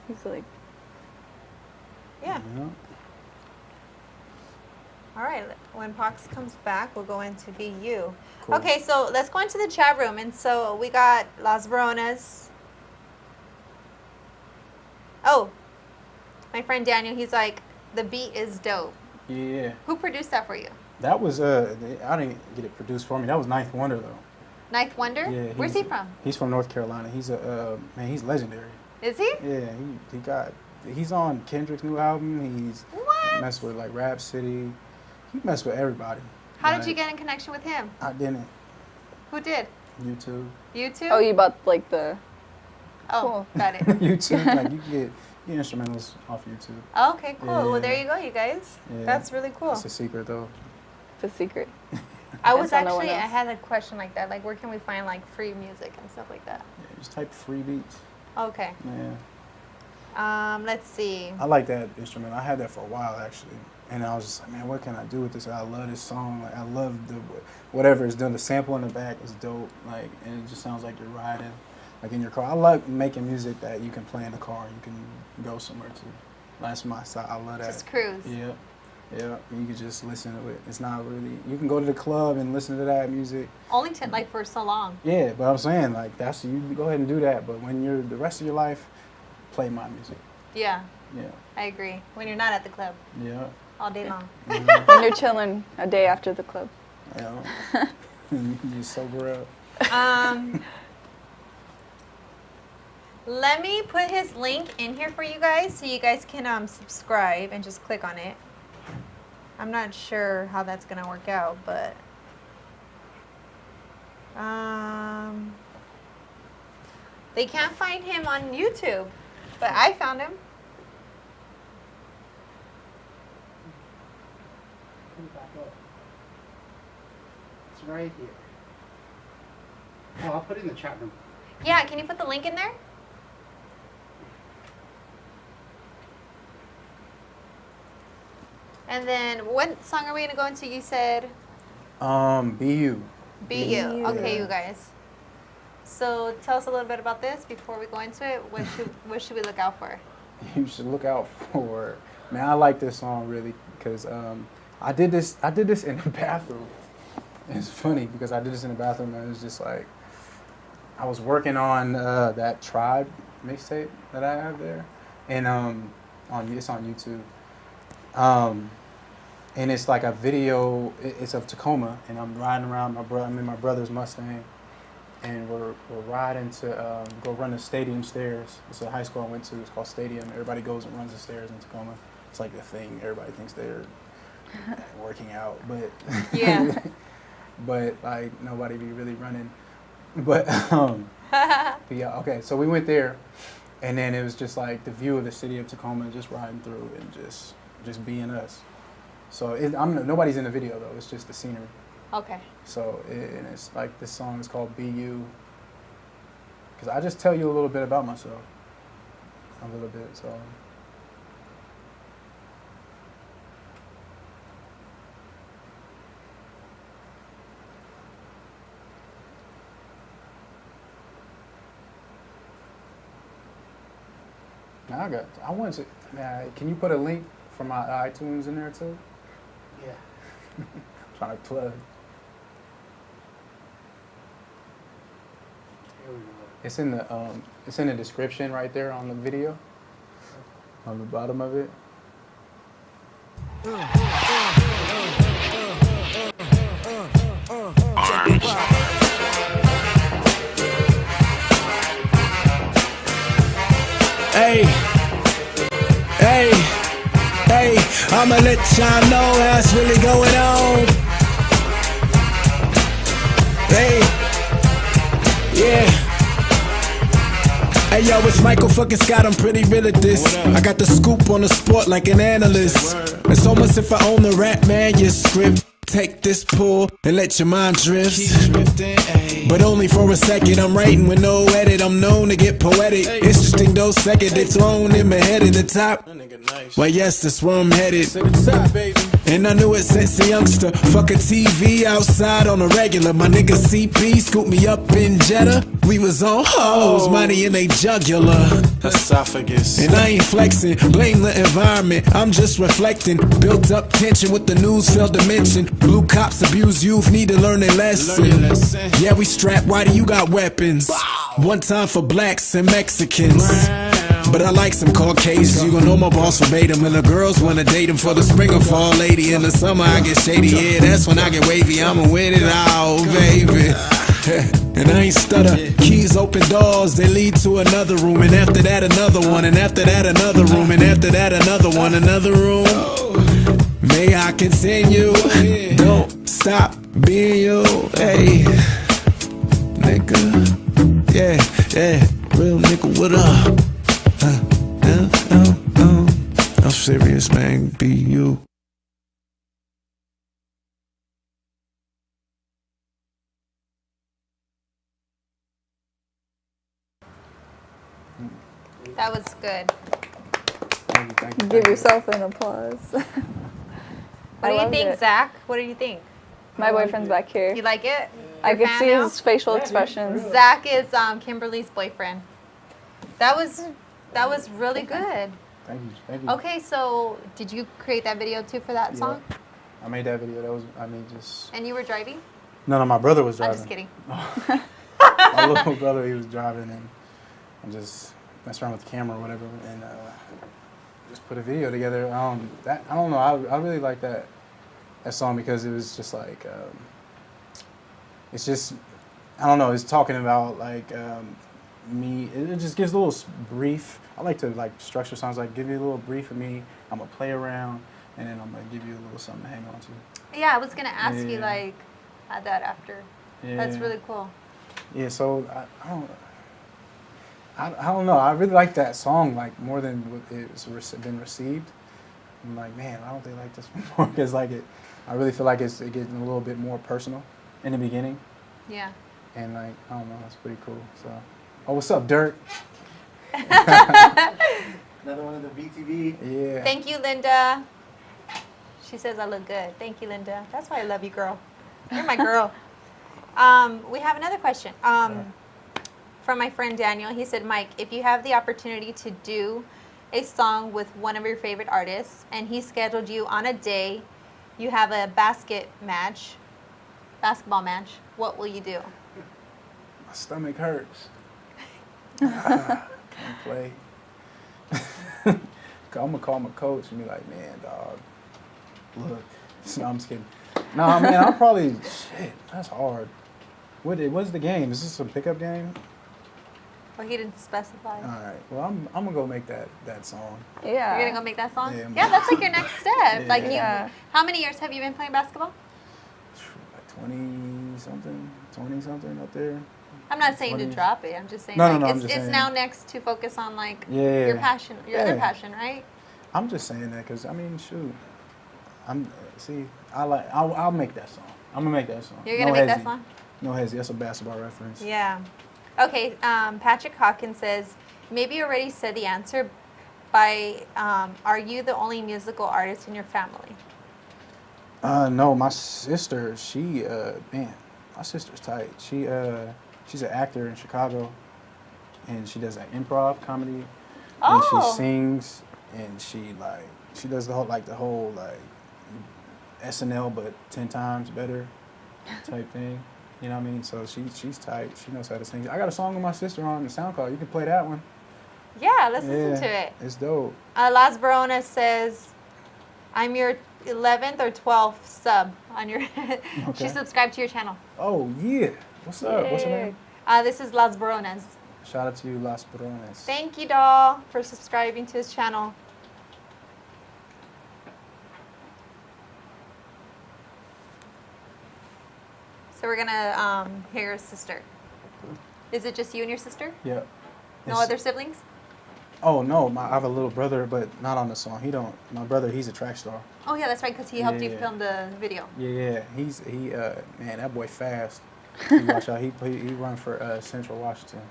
He's like, Yeah. All right. When Pox comes back, we'll go into BU. Cool. Okay, so let's go into the chat room. And so we got Las Veronas. Oh, my friend Daniel, he's like, the beat is dope. Yeah. Who produced that for you? That was I didn't get it produced for me. That was Ninth Wonder though. Ninth Wonder? Yeah. Where's he from? He's from North Carolina. He's a man. He's legendary. Is he? Yeah. He's on Kendrick's new album. He's What? messed with like Rap City. He messed with everybody. How did Like, you get in connection with him? I didn't. Who did? YouTube. YouTube? Oh, you bought like the. Oh, cool. got it. YouTube, like you can get instrumentals off YouTube. Oh, okay, cool. Yeah. Well, there you go, you guys. Yeah. That's really cool. It's a secret though. The secret. I was tell no one actually, I else. had a question like that. Like, where can we find like free music and stuff like that? Yeah, just type free beats. Okay. Yeah. Let's see. I like that instrument. I had that for a while actually, and I was just like, man, what can I do with this? I love this song. Like, I love the whatever it's doing. The sample in the back is dope. Like, and it just sounds like you're riding, like in your car. I like making music that you can play in the car. You can go somewhere to. That's my style. I love that. Just cruise. Yeah, yeah. You can just listen to it. It's not really. You can go to the club and listen to that music. Only like for so long. Yeah, but I'm saying like that's you go ahead and do that. But when you're the rest of your life, play my music. Yeah, Yeah, I agree. When you're not at the club yeah. all day long. When you're chilling a day after the club. Yeah. You can just sober up. Let me put his link in here for you guys so you guys can subscribe and just click on it. I'm not sure how that's gonna work out, but they can't find him on YouTube, but I found him. It's right here. Oh, I'll put it in the chat room. Yeah, can you put the link in there? And then what song are we gonna go into? You said Be You. Be You. Okay, Yeah. you guys. So tell us a little bit about this before we go into it. What should we look out for? You should look out for. Man, I like this song really because I did this in the bathroom. It's funny because I did this in the bathroom and it was just like I was working on that Tribe mixtape that I have there, and it's on YouTube. And it's like a video. It's of Tacoma, and I'm riding around I'm in my brother's Mustang, and we're riding to go run the stadium stairs. It's a high school I went to. It's called Stadium. Everybody goes and runs the stairs in Tacoma. It's like the thing. Everybody thinks they're working out, but Yeah. but like nobody be really running. But yeah, okay. So we went there, and then it was just like the view of the city of Tacoma, just riding through and just being us. So nobody's in the video though. It's just the scenery. Okay. So and it's like this song is called "Be You," because I just tell you a little bit about myself. A little bit. So. Now I want to. Can you put a link for my iTunes in there too? Yeah. Trying to plug. Here we go. It's in the description right there on the video. On the bottom of it. Hey, hey, hey, I'ma let y'all know how it's really going on. Hey, yeah. Hey yo, it's Michael fucking Scott, I'm pretty real at this. I got the scoop on the sport like an analyst. It's almost if I own the rap manuscript. Take this pull and let your mind drift. But only for a second, I'm writing with no edit. I'm known to get poetic. Interesting though, second, they thrown in my head at the top. Well, yes, that's where I'm headed. And I knew it since a youngster. Fuck a TV outside on a regular. My nigga CP scooped me up in Jeddah. We was on hoes, money in they jugular. Esophagus. And I ain't flexing, blame the environment. I'm just reflecting. Built up tension with the news failed to mention. Blue cops abuse youth, need to learn their lesson. Yeah, we strapped, why do you got weapons? One time for blacks and Mexicans. But I like some Caucasians. You gon' know my boss verbatim. And the girls wanna date him for the spring or fall lady. In the summer I get shady, yeah, that's when I get wavy. I'ma win it all, baby. And I ain't stutter. Keys open doors, they lead to another room. And after that another one. And after that another room. And after that another one. Another room. May I continue? Don't stop being you. Hey. nigga. Yeah, yeah, real nigga, what up? I'm serious, man, be you. That was good. Thank you. Give yourself an applause. What I do you loved think, it. Zach? What do you think? My boyfriend's back here. You like it? I You're a could fan see now? his facial expressions. Zach is Kimberly's boyfriend. That was really good. Thank you. Thank you. Okay, so did you create that video too for that Yeah. song? I made that video. That was, I mean, just. And you were driving? No, my brother was I'm driving. just kidding. My little brother, he was driving, and I just messed around with the camera or whatever, and just put a video together. That I don't know. I really like that song because it was just like it's just I don't know. It's talking about like me. It just gives a little brief. I like to like structure songs like give you a little brief of me. I'm gonna play around, and then I'm gonna give you a little something to hang on to. Yeah, I was gonna ask you Yeah. like add that after. That's Yeah. really cool. Yeah, so I don't know. I really like that song like more than what it's been received. I'm like, man, why don't they like this more? Because like I really feel like it's getting a little bit more personal in the beginning, Yeah. and like I don't know, it's pretty cool. So, oh, what's up, Dirk? Another one of the BTV. Yeah. Thank you, Linda. She says I look good. Thank you, Linda. That's why I love you, girl. You're my girl. We have another question. From my friend Daniel. He said, Mike, if you have the opportunity to do a song with one of your favorite artists and he scheduled you on a day, you have a basketball match, what will you do? My stomach hurts. Can't play. I'm gonna call my coach and be like, man, dog, look. No, I'm just kidding. Nah, man, I'll probably, shit, that's hard. What's the game? Is this a pickup game? Well, he didn't specify. All right. Well, I'm gonna go make that song. Yeah. You're gonna go make that song? Yeah, Yeah, that's like your next step. Like Yeah. how many years have you been playing basketball? Like 20 something up there. I'm not saying to 20s. drop it. I'm just saying No, like I'm it's just saying. now next to focus on like Yeah. your passion, your other Yeah. passion, right? I'm just saying that because I mean, shoot, I'll make that song. I'm gonna make that song. You're gonna make that song? No hezzy. That's a basketball reference. Yeah. Okay, Patrick Hawkins says, maybe you already said the answer by, are you the only musical artist in your family? No, my sister, man, my sister's tight. She's an actor in Chicago, and she does like improv comedy, and she Oh. sings, and she does the whole SNL but 10 times better type thing. You know what I mean? So she's tight. She knows how to sing. I got a song with my sister on the SoundCloud. You can play that one. Yeah, let's listen to it. It's dope. Las Veronas says, I'm your 11th or 12th sub on your, she Okay. subscribed to your channel. Oh yeah. What's up? What's her name? This is Las Veronas. Shout out to you, Las Perones. Thank you, doll, for subscribing to his channel. So we're gonna hear your sister. Is it just you and your sister? Yeah. No other siblings? Oh no, I have a little brother, but not on the song. My brother, he's a track star. Oh yeah, that's right, because he helped you Yeah. film the video. Yeah, man, that boy fast. You watch out, he run for Central Washington.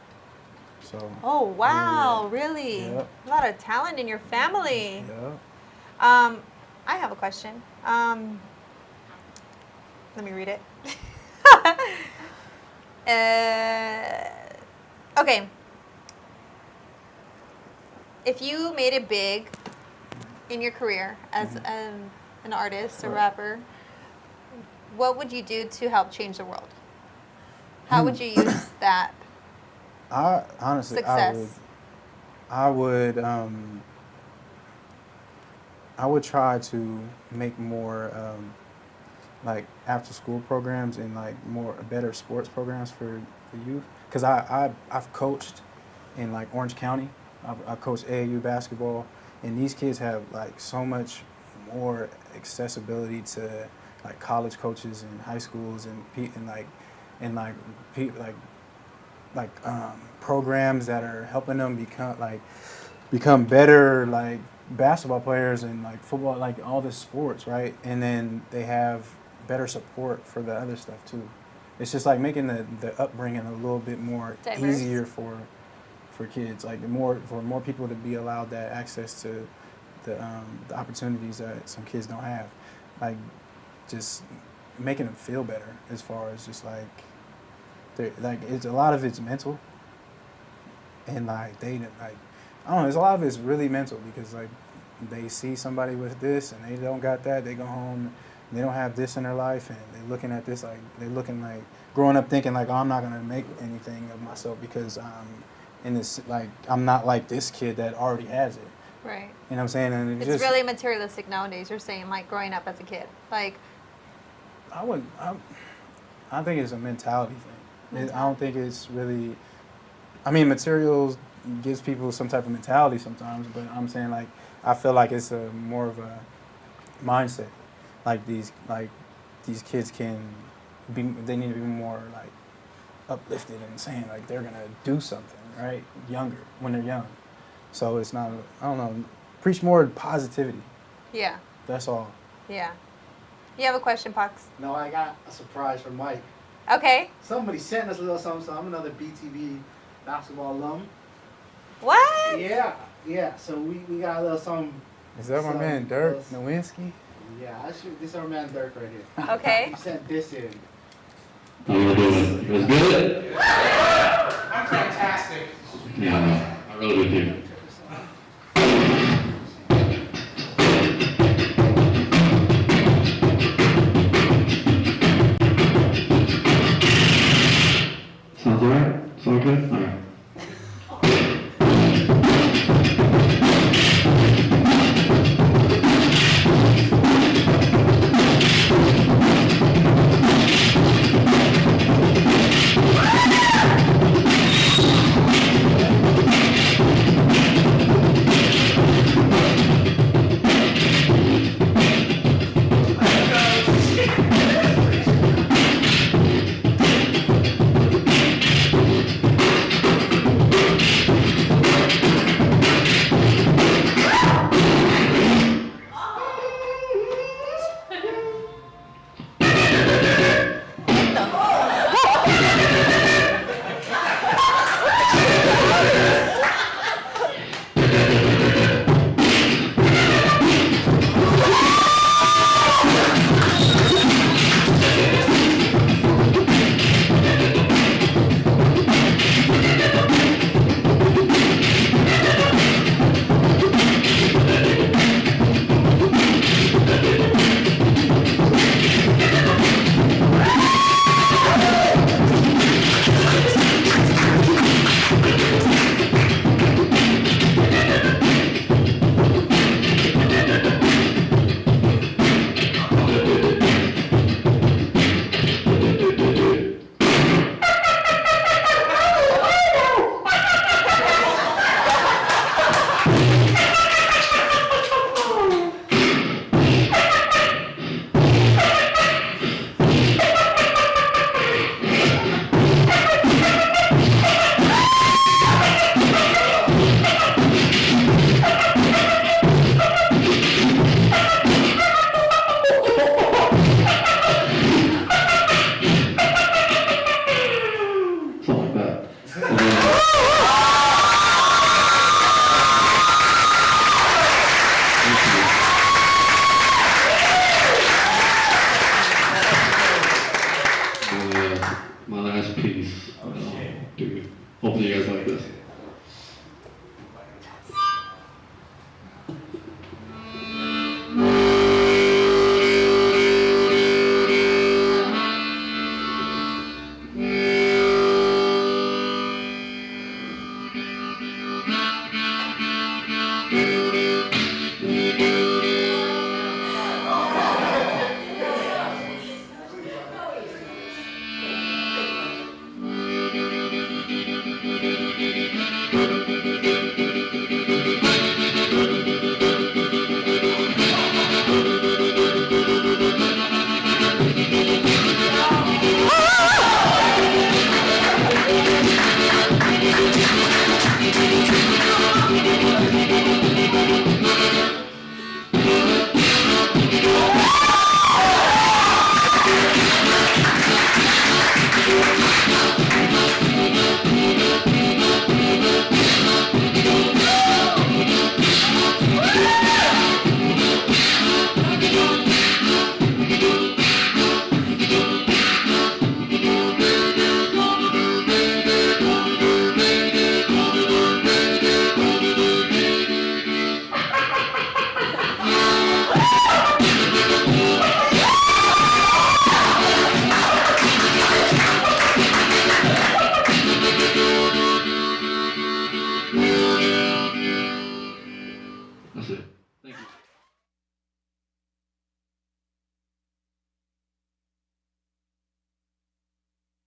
So. Oh wow, really? Yep. A lot of talent in your family. Yeah. I have a question. Let me read it. Okay. If you made it big in your career as an artist, a rapper, what would you do to help change the world? How would you use that Honestly, success? I would try to make more like after school programs and like better sports programs for the youth. Cause I've coached in like Orange County. I coached AAU basketball, and these kids have like so much more accessibility to like college coaches and high schools and programs that are helping them become better like basketball players and like football, like all the sports, right? And then they have better support for the other stuff too. It's just like making the upbringing a little bit more Diverse. easier for kids, like for more people to be allowed that access to the opportunities that some kids don't have, like just making them feel better as far as just like it's a lot of it's mental, and like they like I don't know, there's a lot of it's really mental because like they see somebody with this and they don't got that, they go home, they don't have this in their life, and they're looking at this like they're looking like growing up thinking like, oh, I'm not gonna make anything of myself because in this like I'm not like this kid that already has it. Right. You know what I'm saying? And It's really materialistic nowadays. You're saying like growing up as a kid, like. I think it's a mentality thing. I don't think it's really. I mean, materials gives people some type of mentality sometimes, but I'm saying like I feel like it's a more of a mindset. Like these kids can be. They need to be more like uplifted and saying like they're gonna do something right when they're young. So it's not. I don't know. Preach more positivity. Yeah. That's all. Yeah. You have a question, Pox? No, I got a surprise from Mike. Okay. Somebody sent us a little something, so I'm another BTV basketball alum. What? Yeah, yeah. So we got a little something. Is that my man Dirk Nowinski? Yeah, this is our man Dirk right here. Okay. He sent this in. How you doing? It was good? I'm fantastic. Yeah, I really do. Sounds alright? It's all good? Alright.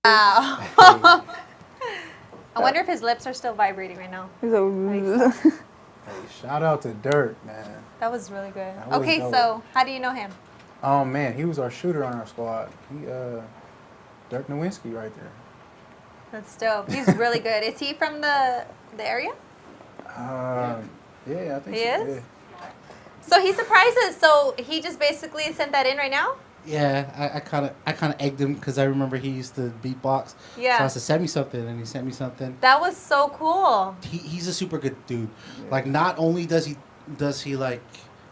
Wow. I wonder if his lips are still vibrating right now. So, Hey, shout out to Dirk, man. That was really good. That was Okay, dope. so how do you know him? Oh man, he was our shooter on our squad. Dirk Nowinski right there. That's dope. He's really good. Is he from the area? Yeah, I think He so, is? yeah. So he surprised us. So he just basically sent that in right now? Yeah, I kind of egged him because I remember he used to beatbox. Yeah. So I said, send me something, and he sent me something. That was so cool. He's a super good dude. Like, not only does he like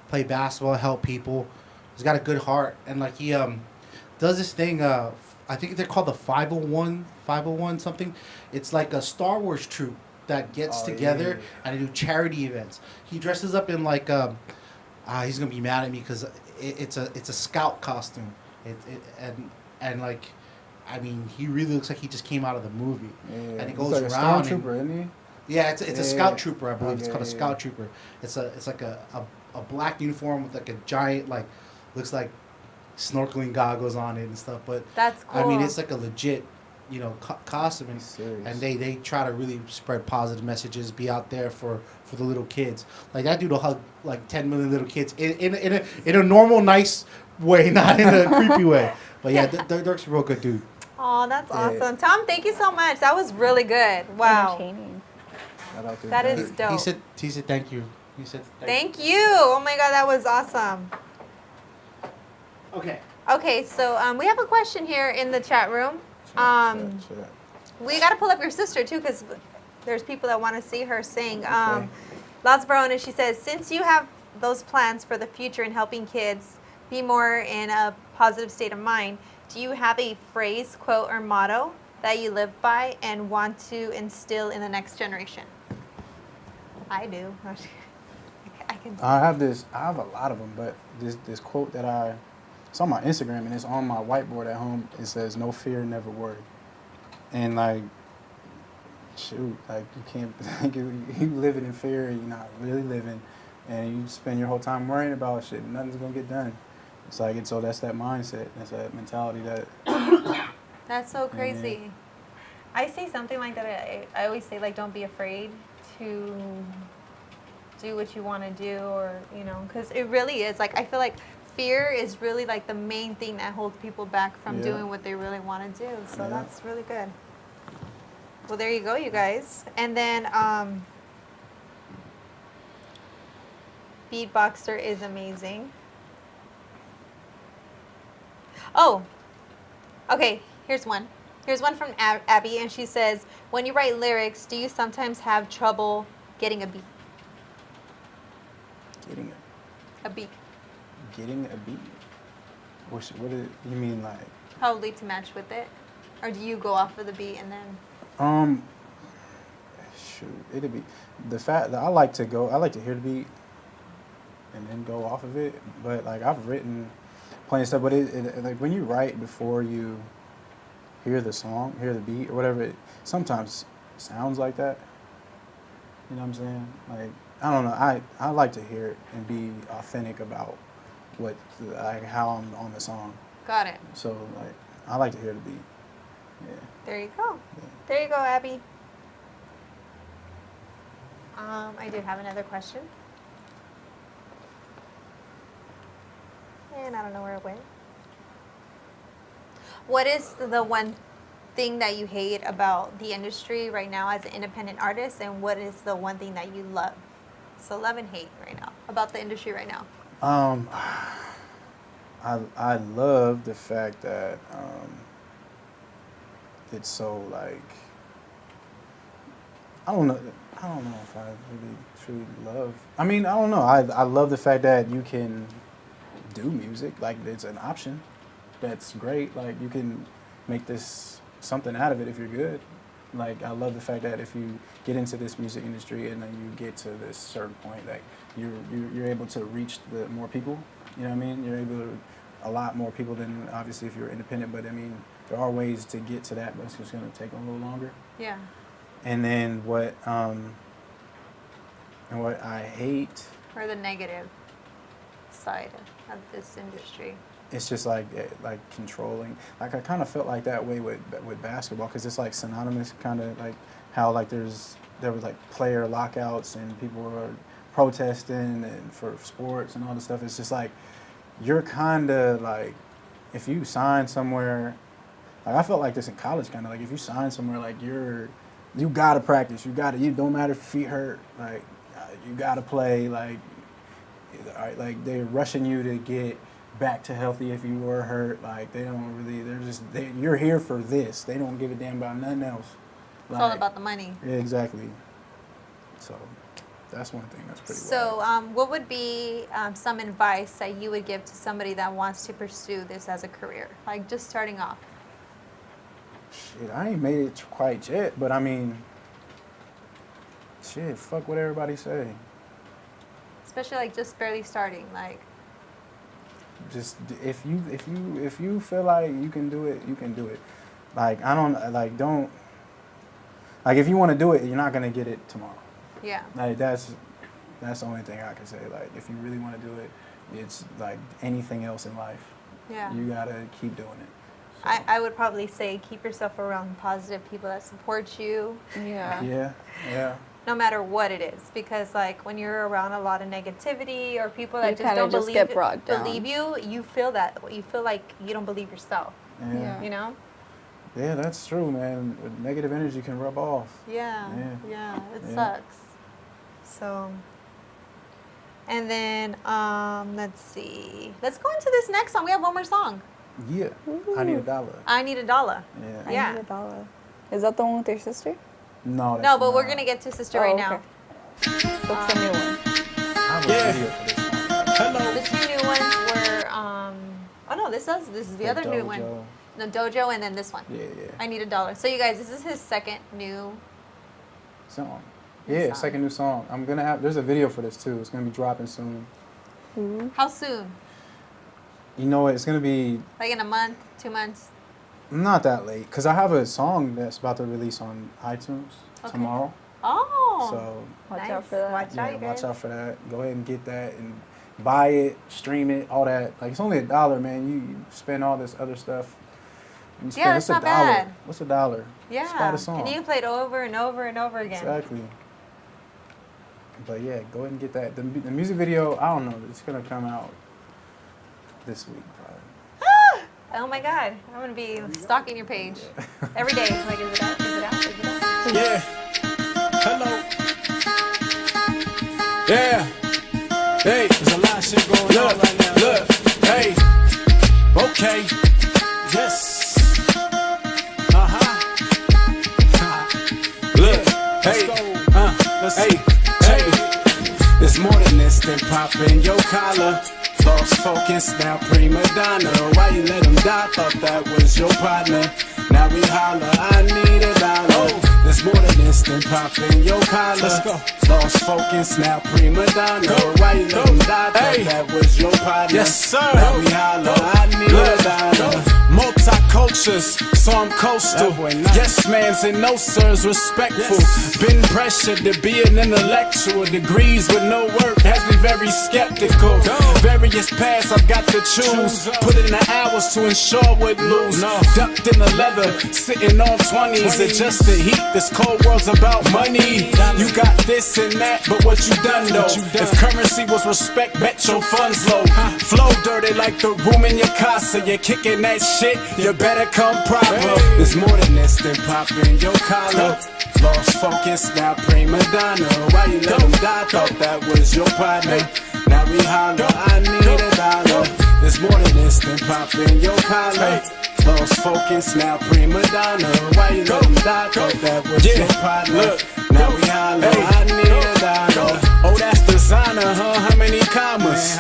play basketball, help people, he's got a good heart, and like he does this thing. I think they're called the 501 something. It's like a Star Wars troupe that gets together and they do charity events. He dresses up in like he's gonna be mad at me because it's a scout costume. And like, I mean, he really looks like he just came out of the movie. Yeah. And he He's goes like a around. stormtrooper, isn't he? Yeah, it's a scout trooper, I believe. It's called a Okay, scout trooper. It's like a black uniform with like a giant, like, looks like snorkeling goggles on it and stuff. But That's cool. I mean, it's like a legit, costume, Serious. and they try to really spread positive messages, be out there for the little kids. Like, that dude will hug like 10 million little kids in a normal, nice way, not in a creepy way. But yeah, Dirk's a real good dude. Oh, that's Yeah. awesome. Tom, thank you so much. That was really good. Wow. entertaining. Shout out to That Dirk. is dope. He said thank you. He said Thank you. Oh my God, that was awesome. Okay. Okay, so we have a question here in the chat room. Shit. We got to pull up your sister too, because there's people that want to see her sing. Las Barona, she says, since you have those plans for the future in helping kids be more in a positive state of mind, do you have a phrase, quote, or motto that you live by and want to instill in the next generation? I do. I can. I have a lot of them, but this quote that it's on my Instagram and it's on my whiteboard at home. It says, "No fear, never worry." And like, shoot, like you can't, you living in fear and you're not really living, and you spend your whole time worrying about shit. Nothing's gonna get done. It's like so that's that mindset. That's that mentality that. That's so crazy. I say something like that. I always say, like, don't be afraid to do what you want to do, or, because it really is. Like, I feel like fear is really, like, the main thing that holds people back from doing what they really want to do. So that's really good. Well, there you go, you guys. And then Beatboxer is amazing. Oh, okay, here's one. Here's one from Abby, and she says, when you write lyrics, do you sometimes have trouble getting a beat? Getting A beat. Getting a beat. What do you mean, like? Probably to match with it. Or do you go off of the beat and then? Shoot, it'd be the fact that I like to hear the beat and then go off of it. But like I've written plenty of stuff, but it like when you write before you hear the song, hear the beat or whatever, it sometimes sounds like that. You know what I'm saying? Like I don't know. I like to hear it and be authentic about how I'm on the song. Got it. So like I like to hear the beat. Yeah. There you go. Yeah. There you go, Abby. I do have another question. And I don't know where it went. What is the one thing that you hate about the industry right now as an independent artist, and what is the one thing that you love? So love and hate right now about the industry right now. I love the fact that it's so like I don't know if I really truly love. I mean, I don't know. I love the fact that you can do music, like it's an option. That's great. Like you can make this something out of it if you're good. Like I love the fact that if you get into this music industry and then you get to this certain point, like you're able to reach the more people. You know what I mean? You're able to a lot more people than obviously if you're independent. But I mean, there are ways to get to that, but it's just going to take a little longer. Yeah. And then what I hate. Or the negative side of this industry. it's just like controlling. Like I kind of felt like that way with basketball, because it's like synonymous, kind of like how like there was like player lockouts and people were protesting and for sports and all this stuff. It's just like you're kind of like, if you sign somewhere, like I felt like this in college, kind of like if you sign somewhere, like you gotta practice, you don't matter if your feet hurt, like you gotta play, like they're rushing you to get back to healthy if you were hurt. Like you're here for this. They don't give a damn about nothing else. It's all about the money. Yeah, exactly. So that's one thing that's pretty So wild. what would be some advice that you would give to somebody that wants to pursue this as a career, like just starting off? Shit, I ain't made it quite yet, but I mean, shit, fuck what everybody say. Especially like just barely starting, like. Just if you feel like you can do it, you can do it. Like don't if you want to do it, you're not gonna get it tomorrow. Yeah. Like that's the only thing I can say. Like if you really want to do it, it's like anything else in life. Yeah. You gotta keep doing it. So. I would probably say keep yourself around positive people that support you. Yeah. Yeah. No matter what it is, because like when you're around a lot of negativity or people that You just don't kinda get brought down. believe you feel that you feel like you don't believe yourself. Yeah. You know? Yeah, that's true, man. Negative energy can rub off. Yeah. Yeah. It Yeah. sucks. So. And then let's see. Let's go into this next song. We have one more song. Yeah. I Need a Dollar. I Need a Dollar. Yeah. Yeah. I need $1. Is that the one with your sister? No, that's No, but we're not. gonna get to Sister right now. That's the new one. I have a video for this song. The two new ones were oh no, this is the other new one. Dojo. The Dojo and then this one. Yeah. I Need a Dollar. So you guys, this is his second new Song. Yeah, song. second new song. I'm gonna have. There's a video for this too. It's gonna be dropping soon. How soon? You know what? It's gonna be Like in a month, 2 months? not that late, cause I have a song that's about to release on iTunes tomorrow. Oh. So Watch out for that. Watch out, yeah, you guys. watch out for that. Go ahead and get that and buy it, stream it, all that. Like it's only $1, man. You spend all this other stuff. You spend, Yeah, that's what's not bad. What's $1? Yeah. Just buy the song. And you can play it over and over and over again. Exactly. But yeah, go ahead and get that. The music video, I don't know. It's gonna come out this week, probably. Oh my God. I'm going to be stalking your page every day. Like, is it out? Is it out? Is it out? Yeah. Hello. Yeah. Hey, there's a lot of shit going on right now. Look. Hey. Okay. Yes. Look. Hey. Let's hey. Hey. There's more than this than popping your collar. Lost focus, now prima donna. Why you let him die? Thought that was your partner. Now we holler, I need $1. There's more than this than popping your collar. Let's go. Lost focus, now prima donna. Why you let him die? Thought that was your partner. Yes, sir. Now we holler, I need $1. Multi-cultures, so I'm coastal. Yes, ma'ams and no sirs, respectful. Been pressured to be an intellectual. Degrees with no work has me very skeptical. Various paths I've got to choose. Put in the hours to ensure I would lose. Ducked in the leather, sitting on 20s. Adjust the heat, this cold world's about money. You got this and that, but what you done though? If currency was respect, bet your funds low. Flow dirty like the room in your casa. You're kicking that shit, you better come proper. There's more than this than popping your collar. Lost focus, now prima donna. Why you let him die? Thought that was your partner. Now we holler, I need $1. There's more than this than popping your collar. Lost focus, now prima donna. Why you let him die? Thought that was your partner. Now we holler, I need $1. Oh, that's designer, huh? How many commas?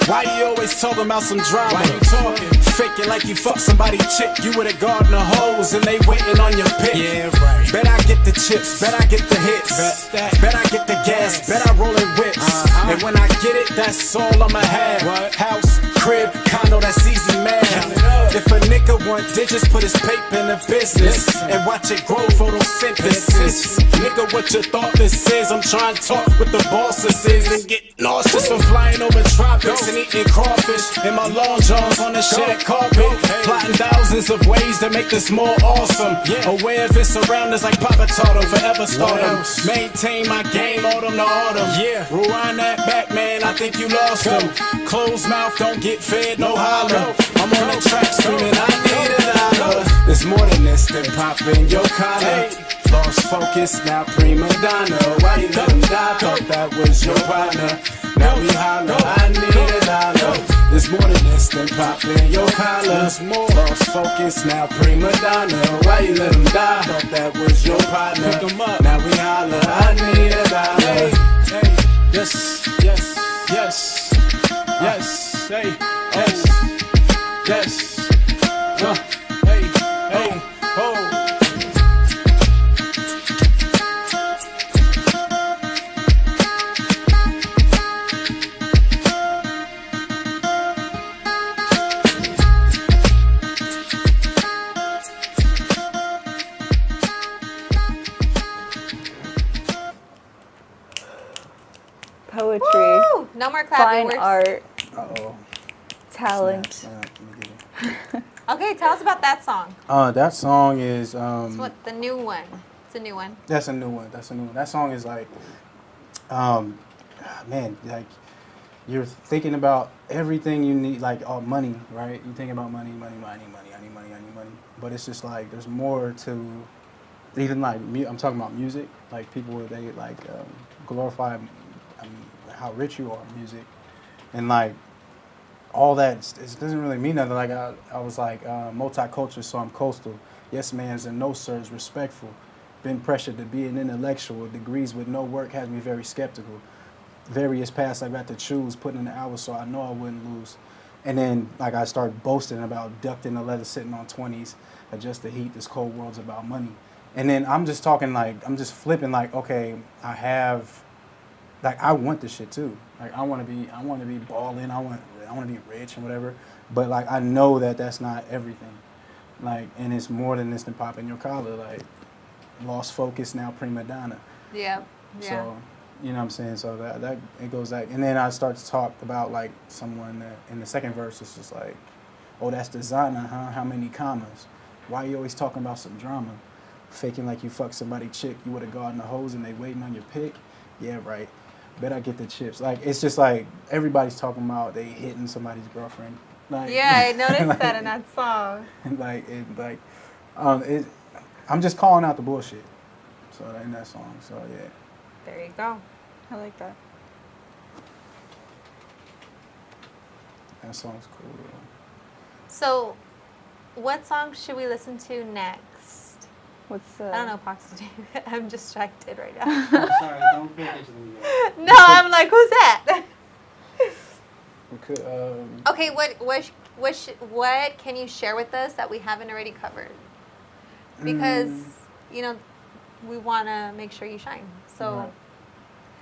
Why you always talking about some drama? Why you talking? Faking like you fuck somebody chick. You with a garden of hoes and they waiting on your pick. Yeah, right. Bet I get the chips, bet I get the hits. Bet I get the gas, bet I roll in whips. And when I get it, that's all I'ma have. What? House, crib, condo, that's easy, man. If a nigga want digits, put his paper in the business and watch it grow photosynthesis. Nigga, what you thought this is? I'm trying to talk with the bosses and get nauseous from flying over tropics and eating crawfish in my long johns on the shed carpet. Plotting thousands of ways to make this more awesome. Aware of its surroundings like Papa taught him, forever stardom. Maintain my game, autumn to autumn. Rewind that back, man, I think you lost him. Closed mouth, don't get fed, no holler. I'm on the track screaming, I need a dollar. There's more than this than popping your collar. Lost focus, now prima donna. Why you let him die? Thought that was your partner. Now we holler, I need a dollar. There's more than this than popping your collar. Lost focus, now prima donna. Why you let him die? Thought that was your partner. Now we holler, I need a dollar. Yes, yes, yes, yes, hey, yes, yes, hey, hey, oh. Poetry, Woo! No more clapping. fine art, Uh-oh. talent. Snap, let me get it. Okay, tell us about that song. That song is It's what the new one. It's a new one. that's a new one. That's a new one. That song is like, man, like you're thinking about everything you need, like money, right? You think about money, money, money, money. I need money, I need money. But it's just like there's more to even like I'm talking about music. Like people they like glorify how rich you are in music, and like all that it doesn't really mean nothing. Like I was like multicultural, so I'm coastal. Yes, man's and no sir's respectful. Been pressured to be an intellectual. Degrees with no work has me very skeptical. Various paths I got to choose, putting in the hours so I know I wouldn't lose. And then like I started boasting about ducked in the leather, sitting on 20s, adjust the heat. This cold world's about money. And then I'm just talking like I'm just flipping like okay, I have. Like I want this shit too. Like I want to be balling. I want to be rich and whatever. But like I know that that's not everything. Like and it's more than this than popping your collar. Like lost focus, now prima donna. Yeah. So you know what I'm saying. So that it goes that. And then I start to talk about like someone that in the second verse is just like, oh that's designer, huh? How many commas? Why you always talking about some drama? Faking like you fuck somebody chick. You would have gone the hose and they waiting on your pick. Yeah right. Bet I get the chips. Like it's just like everybody's talking about they hitting somebody's girlfriend. Like, Yeah, I noticed like, that in that song. I'm just calling out the bullshit. So in that song. So yeah. There you go. I like that. That song's cool. So, what song should we listen to next? What's I don't know, Pox. I'm distracted right now. I'm sorry, don't pay attention to me. No, I'm like, who's that? We could Okay, what can you share with us that we haven't already covered? Because you know, we want to make sure you shine. So,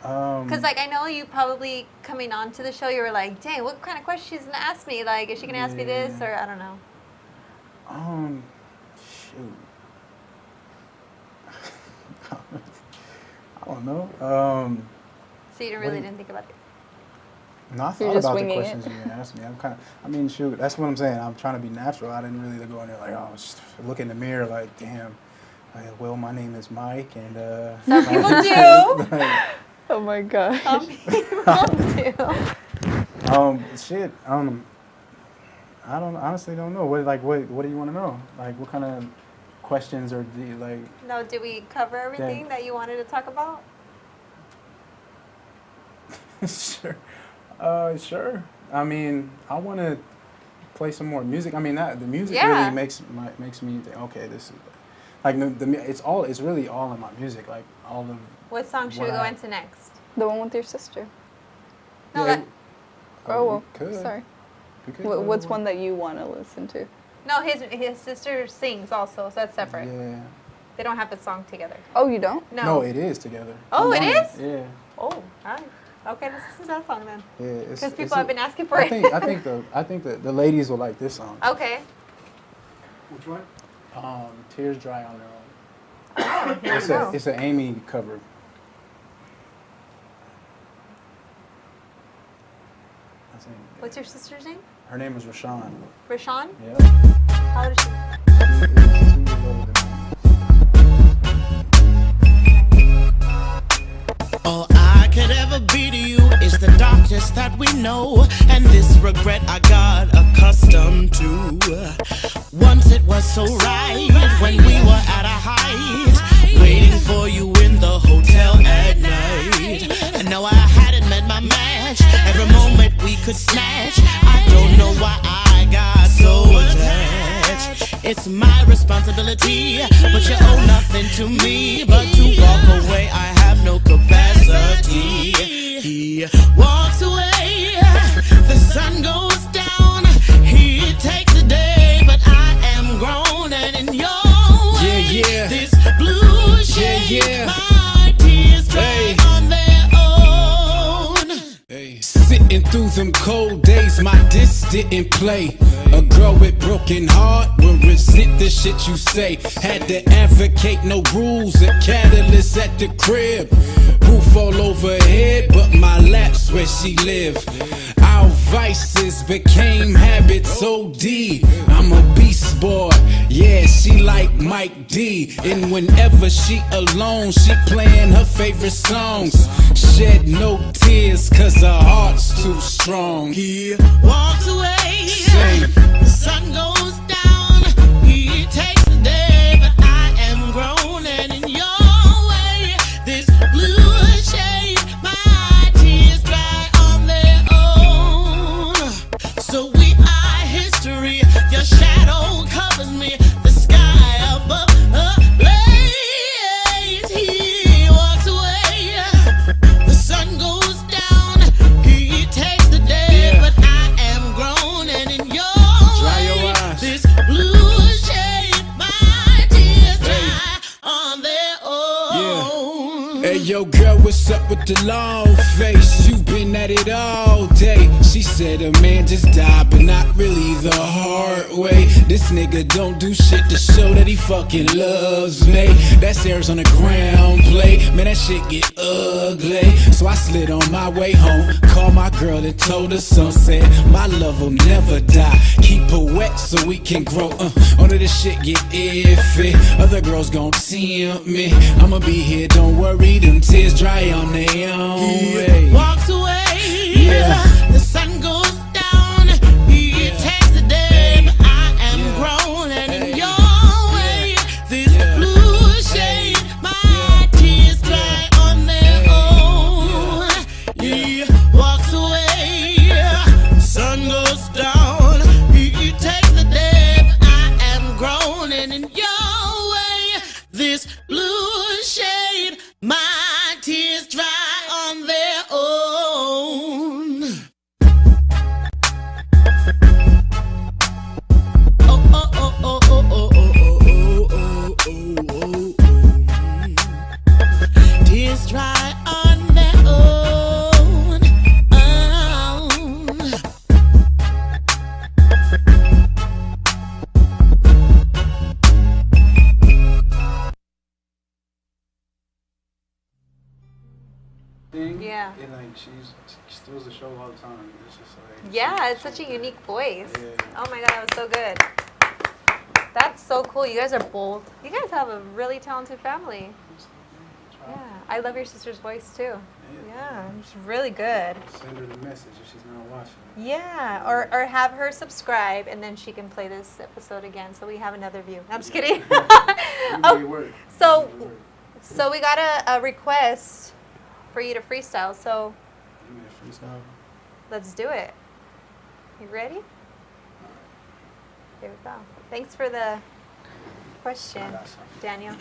because like I know you probably coming on to the show, you were like, dang, what kind of question she's gonna ask me? Like, is she gonna ask me this or I don't know? Shoot. I don't know. So you didn't think about it. No, I You're thought just about the winging questions you asked me. Shoot, that's what I'm saying. I'm trying to be natural. I didn't really go in there like, oh, just look in the mirror like, damn. Well, my name is Mike, and Some people do. like, Oh my god. Some people do. shit. I honestly don't know. What do you want to know? Like, what kind of questions or do you like? No, did we cover everything that you wanted to talk about? Sure. Sure. I mean, I want to play some more music. I mean, the music really makes me think, okay, this is like it's really all in my music. Like all of. What song should we go into next? The one with your sister. No, Yeah, Oh, we could. sorry. We could go What's to one that you want to listen to? no, his sister sings also, so that's separate. Yeah. They don't have a song together. Oh, you don't? No, it is together. Oh, it I'm on is? Yeah. Oh, all right. Okay, let's listen to that song then. Yeah. Because people have been asking for it. I think the ladies will like this song. Okay. Which one? Tears Dry on Their Own. Here we go. It's an Amy cover. That's Amy. What's your sister's name? Her name is Rashawn. Rashawn? Yeah. How old is she? She is 2 years older than me. All I could ever be to you is the darkness that we know, and this regret I got accustomed to. Once it was so right when we were at a height, waiting for you in the hotel at night. And now I hadn't met my match. Every moment we could snatch. I don't know why I got so attached. It's my responsibility, but you owe nothing to me but to walk away. I have no capacity. He walks away, the sun goes down. He takes the day, but I am grown and in your way. Yeah. This blue shade, Yeah. my tears dry Hey. on their own. Hey. Sitting through them cold days, my disc didn't play. A girl with broken heart will resent the shit you say. Had to advocate no rules, a catalyst at the crib. Roof all overhead, but my lap's where she live. Our vices became habits, OD. I'm a beast boy, yeah, she like Mike D. And whenever she alone, she playing her favorite songs. Shed no tears, cause her heart's too strong. He walks away, Sing. the sun goes down. He takes the day, but I am grown and in your way. This blue shade, my tears dry on their own. So we are history. Your shadow covers me. The sky above ablaze. He walks away. The sun goes down. He takes the day, Yeah. but I am grown and in your Dry your way. eyes. This blue shade, my tears dry on their own. Hey yo girl, what's up with the long face? You've been at it all day. She said a man just died, but not really the hard way. This nigga don't do shit to show that he fucking loves me. That's Arizona ground play. Man, that shit get ugly. So I slid on my way home, called my girl and told her some. Said my love will never die. Keep her wet so we can grow. Under this shit get iffy. Other girls gon' tempt me. I'ma be here, don't worry. Them tears dry on their own. Hey. Walks away, Yeah. the sun goes down. He takes the day, but I am grown and in your way. This blue shade, my tears dry on their own. He walks away, sun goes down. He takes the day, but I am grown and in your way. This blue shade, my tears dry on their own. Oh, oh, oh, oh, oh, oh, oh, oh, oh, oh, oh. Tears dry on their own. Thing. Yeah. And like she steals the show all the time. It's just like. Yeah, it's such a unique voice. Yeah. Oh my god, that was so good. That's so cool. You guys are bold. You guys have a really talented family. Yeah, I love your sister's voice too. Yeah, it's really good. Send her the message if she's not watching. Yeah, or have her subscribe and then she can play this episode again so we have another view. I'm just kidding. Make it work. So, Make it work. so we got a request for you to freestyle. So Give me a freestyle. let's do it. You ready? Here we go. Thanks for the question, I got something. Daniel.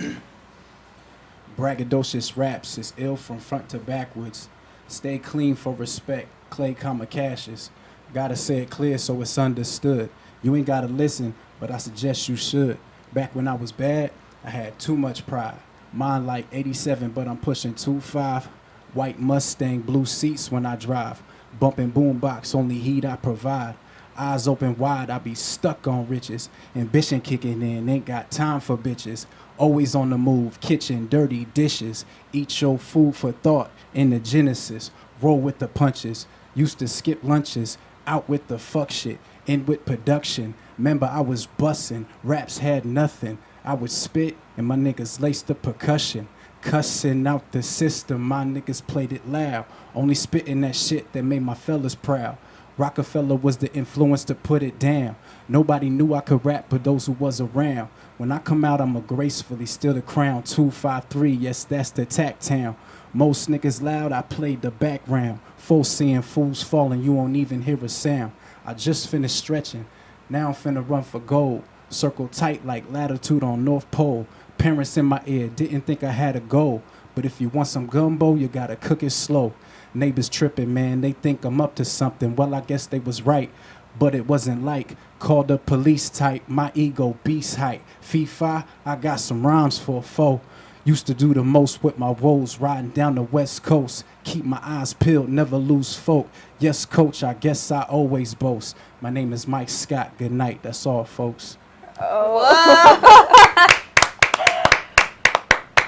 Braggadocious raps is ill from front to backwards. Stay clean for respect. Clay comma Cassius. Gotta say it clear so it's understood. You ain't gotta listen, but I suggest you should. Back when I was bad, I had too much pride. Mine like 87, but I'm pushing 25. White Mustang, blue seats when I drive. Bumping boombox, only heat I provide. Eyes open wide, I be stuck on riches. Ambition kicking in, ain't got time for bitches. Always on the move, kitchen, dirty dishes. Eat your food for thought in the genesis. Roll with the punches. Used to skip lunches. Out with the fuck shit. In with production. Remember I was bussin'. Raps had nothing. I would spit and my niggas laced the percussion. Cussing out the system, my niggas played it loud. Only spitting that shit that made my fellas proud. Rockefeller was the influence to put it down. Nobody knew I could rap but those who was around. When I come out, I'ma gracefully steal the crown. 253, yes, that's the tack town. Most niggas loud, I played the background. Full seeing fools falling, you won't even hear a sound. I just finished stretching, now I'm finna run for gold. Circle tight like latitude on North Pole. Parents in my ear, didn't think I had a goal. But if you want some gumbo, you gotta cook it slow. Neighbors tripping, man, they think I'm up to something. Well, I guess they was right, but it wasn't like. Called the police type, my ego beast height. FIFA, I got some rhymes for a foe. Used to do the most with my woes, riding down the west coast. Keep my eyes peeled, never lose folk. Yes, coach, I guess I always boast. My name is Mike Scott, good night, that's all, folks.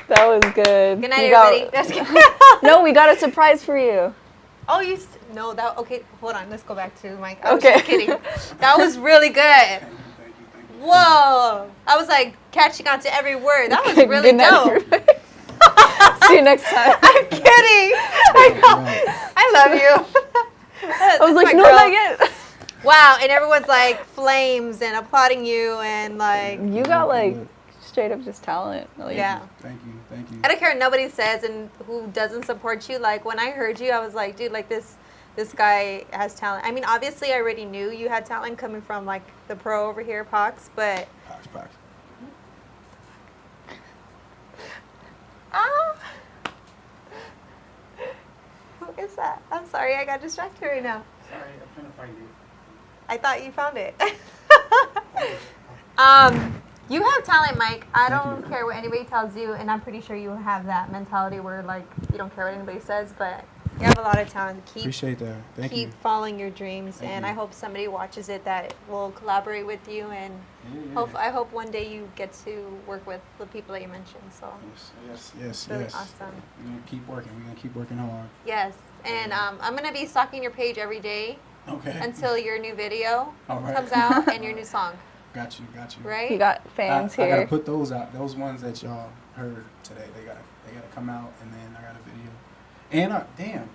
That was good. Good night, everybody. Just kidding. No, we got a surprise for you. Oh, no, that, okay, hold on, let's go back to Mike. I was Okay. just kidding. That was really good. Whoa. I was like catching on to every word. That was really Good night, dope. everybody. See you next time. I'm kidding. I love you. I was like, no, not yet. Wow, and everyone's like flames and applauding you and like. You got like straight up just talent. Like, Yeah. Thank you, thank you. I don't care what nobody says and who doesn't support you. Like when I heard you, I was like, dude, like this guy has talent. I mean, obviously, I already knew you had talent coming from like the pro over here, Pox, but. Pox. Ah. Who is that? I'm sorry, I got distracted right now. Sorry, I'm trying to find you. I thought you found it. You have talent, Mike. I don't care what anybody tells you, and I'm pretty sure you have that mentality where like you don't care what anybody says, but you have a lot of talent. Appreciate that. Thank you. Keep following your dreams, Thank and you. I hope somebody watches it that will collaborate with you, and I hope one day you get to work with the people that you mentioned. So Yes. really awesome. We're gonna keep working. We're gonna keep working hard. Yes, and I'm gonna be stalking your page every day Okay. until your new video All right. comes out and your new song. Got you. Right? You got fans I here. gotta put those out. Those ones that y'all heard today, they gotta come out, and then I got a video. And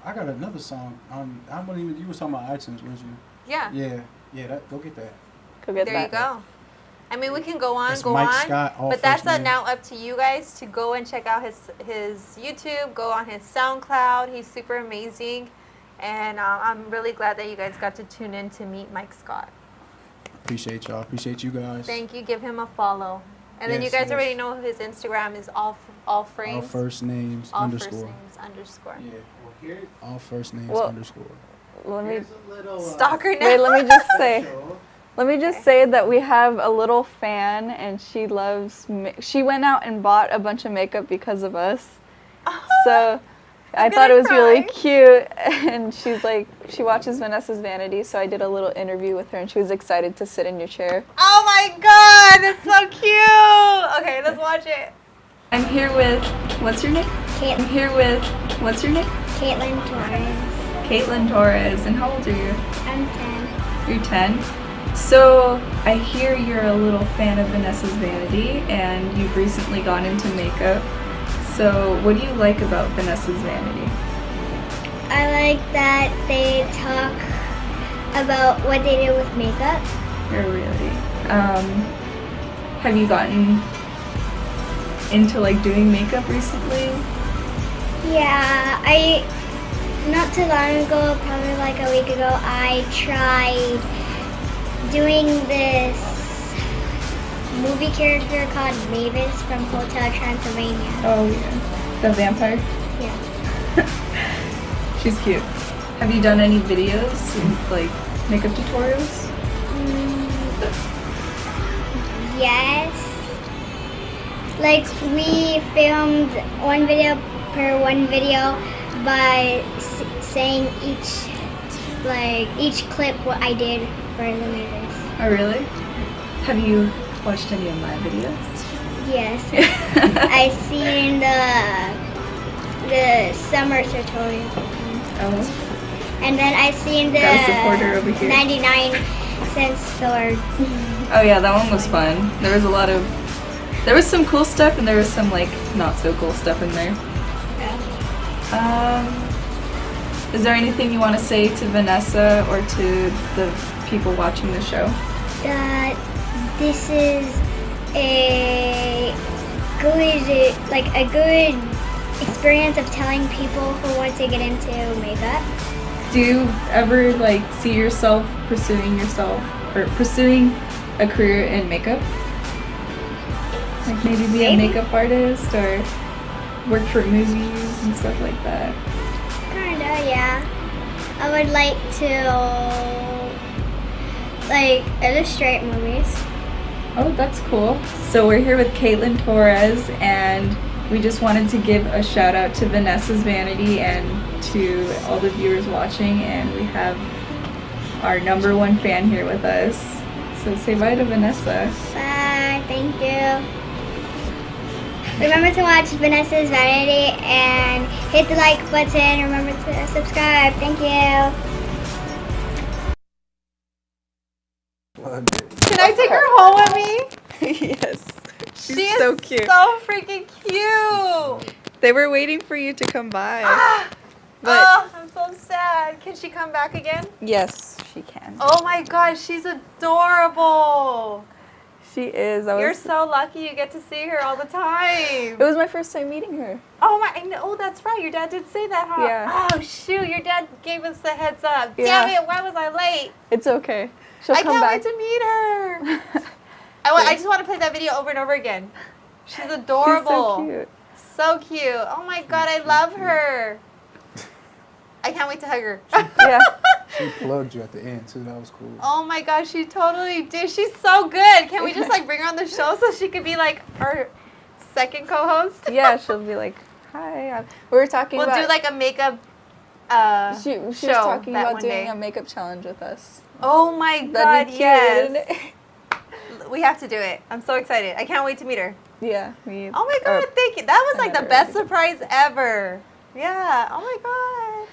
I got another song. I wasn't even. You were talking about iTunes, weren't you? Yeah. Yeah. Go get that. Go get There that. you go. I mean, we can go on, It's Mike Scott, all but that's first name. now up to you guys to go and check out his YouTube, go on his SoundCloud. He's super amazing, and I'm really glad that you guys got to tune in to meet Mike Scott. Appreciate y'all. Appreciate you guys. Thank you. Give him a follow, and then you Yes, guys already know his Instagram is all frames. All first names All underscore. first names underscore. Yeah. Well, here's, All first names Well- underscore. Let me here's a little Stalker now. wait. Let me just say. show. Let me just say that we have a little fan, and she loves. She went out and bought a bunch of makeup because of us. So I thought it was really cute, and she's like, she watches Vanessa's Vanity, so I did a little interview with her, and she was excited to sit in your chair. Oh my God, that's so cute. Okay, let's watch it. I'm here with, what's your name? I'm here with, what's your name? Caitlin Torres. Caitlin Torres, and how old are you? I'm 10. You're 10. So I hear you're a little fan of Vanessa's Vanity, and you've recently gone into makeup. So what do you like about Vanessa's Vanity? I like that they talk about what they do with makeup. Or really? Have you gotten into like doing makeup recently? Yeah, not too long ago, probably like a week ago, I tried doing this movie character called Mavis from Hotel Transylvania. Oh yeah. The vampire? Yeah. She's cute. Have you done any videos, like makeup tutorials? Yes. Like we filmed one video per one video by saying each like each clip what I did for the movies. Oh, really? Have you watched any of my videos? Yes. I seen the summer tutorial. Oh. And then I seen the Got a supporter over here. 99-cent store. Oh yeah, that one was fun. There was some cool stuff and there was some like not so cool stuff in there. Is there anything you want to say to Vanessa or to the people watching the show? This is a good experience of telling people who want to get into makeup. Do you ever like see yourself pursuing a career in makeup? Like maybe be a makeup artist or work for movies and stuff like that? Kinda, yeah. I would like to illustrate movies. Oh, that's cool. So we're here with Caitlin Torres, and we just wanted to give a shout out to Vanessa's Vanity and to all the viewers watching, and we have our #1 fan here with us. So say bye to Vanessa. Bye, thank you. Remember to watch Vanessa's Vanity and hit the like button. Remember to subscribe. Thank you. Can I take her home with me? Yes. She's She is so cute. so freaking cute. They were waiting for you to come by. But Oh, I'm so sad. Can she come back again? yes, she can. Oh my gosh, she's adorable. She is. You're so lucky you get to see her all the time. It was my first time meeting her. Oh my! Oh, that's right. Your dad did say that, huh? Yeah. Oh shoot! Your dad gave us the heads up. Yeah. Damn it! Why was I late? It's okay. She'll I come can't back. wait to meet her. I just want to play that video over and over again. She's adorable. She's so cute. So cute. Oh my god, I love her. I can't wait to hug her. Yeah. She plugged you at the end too. That was cool. Oh my gosh, she totally did. She's so good. Can we just like bring her on the show so she could be like our second co-host? Yeah, she'll be like, hi. We were talking We'll about... do like a makeup She was show talking that about one doing day. a makeup challenge with us. Oh my god, That'd be cute, yes. wouldn't it? We have to do it. I'm so excited. I can't wait to meet her. Yeah. Me. Oh my god, thank you. That was like the another best idea. surprise ever. Yeah. Oh my god.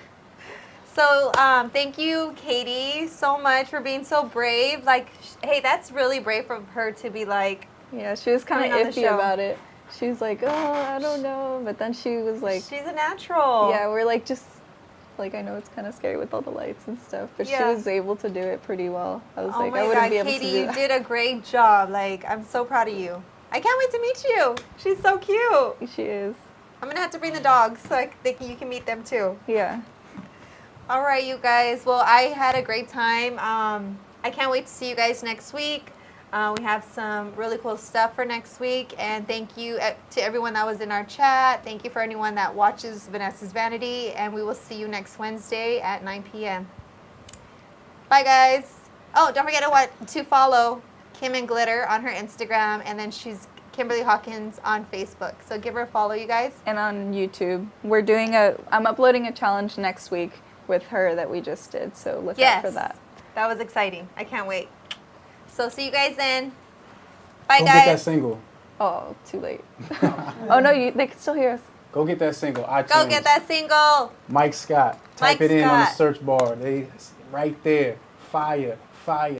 So, thank you, Katie, so much for being so brave. Like, hey, that's really brave of her to be like, Yeah, she was kind coming of on the iffy show. about it. She was like, oh, I don't know. But then she was like, she's a natural. yeah, we're like, just, like, I know it's kind of scary with all the lights and stuff. But Yeah. she was able to do it pretty well. I was Oh like, my I wouldn't god, be able Katie, to do you that. did a great job. Like, I'm so proud of you. I can't wait to meet you. She's so cute. She is. I'm gonna have to bring the dogs so you can meet them too. Yeah. All right, you guys. Well, I had a great time. I can't wait to see you guys next week. We have some really cool stuff for next week. And thank you to everyone that was in our chat. Thank you for anyone that watches Vanessa's Vanity. And we will see you next Wednesday at 9 p.m. Bye, guys. Oh, don't forget to follow Kim and Glitter on her Instagram. And then she's Kimberly Hawkins on Facebook. So give her a follow, you guys. And on YouTube. I'm uploading a challenge next week with her that we just did. So look out for that. That was exciting. I can't wait. So see you guys then. Bye, Go guys. get that single. Oh, too late. Oh, no, they can still hear us. Go get that single. iTunes. Go get that single. Mike Scott. Type Mike it in on the Scott. search bar. They right there. Fire. Fire.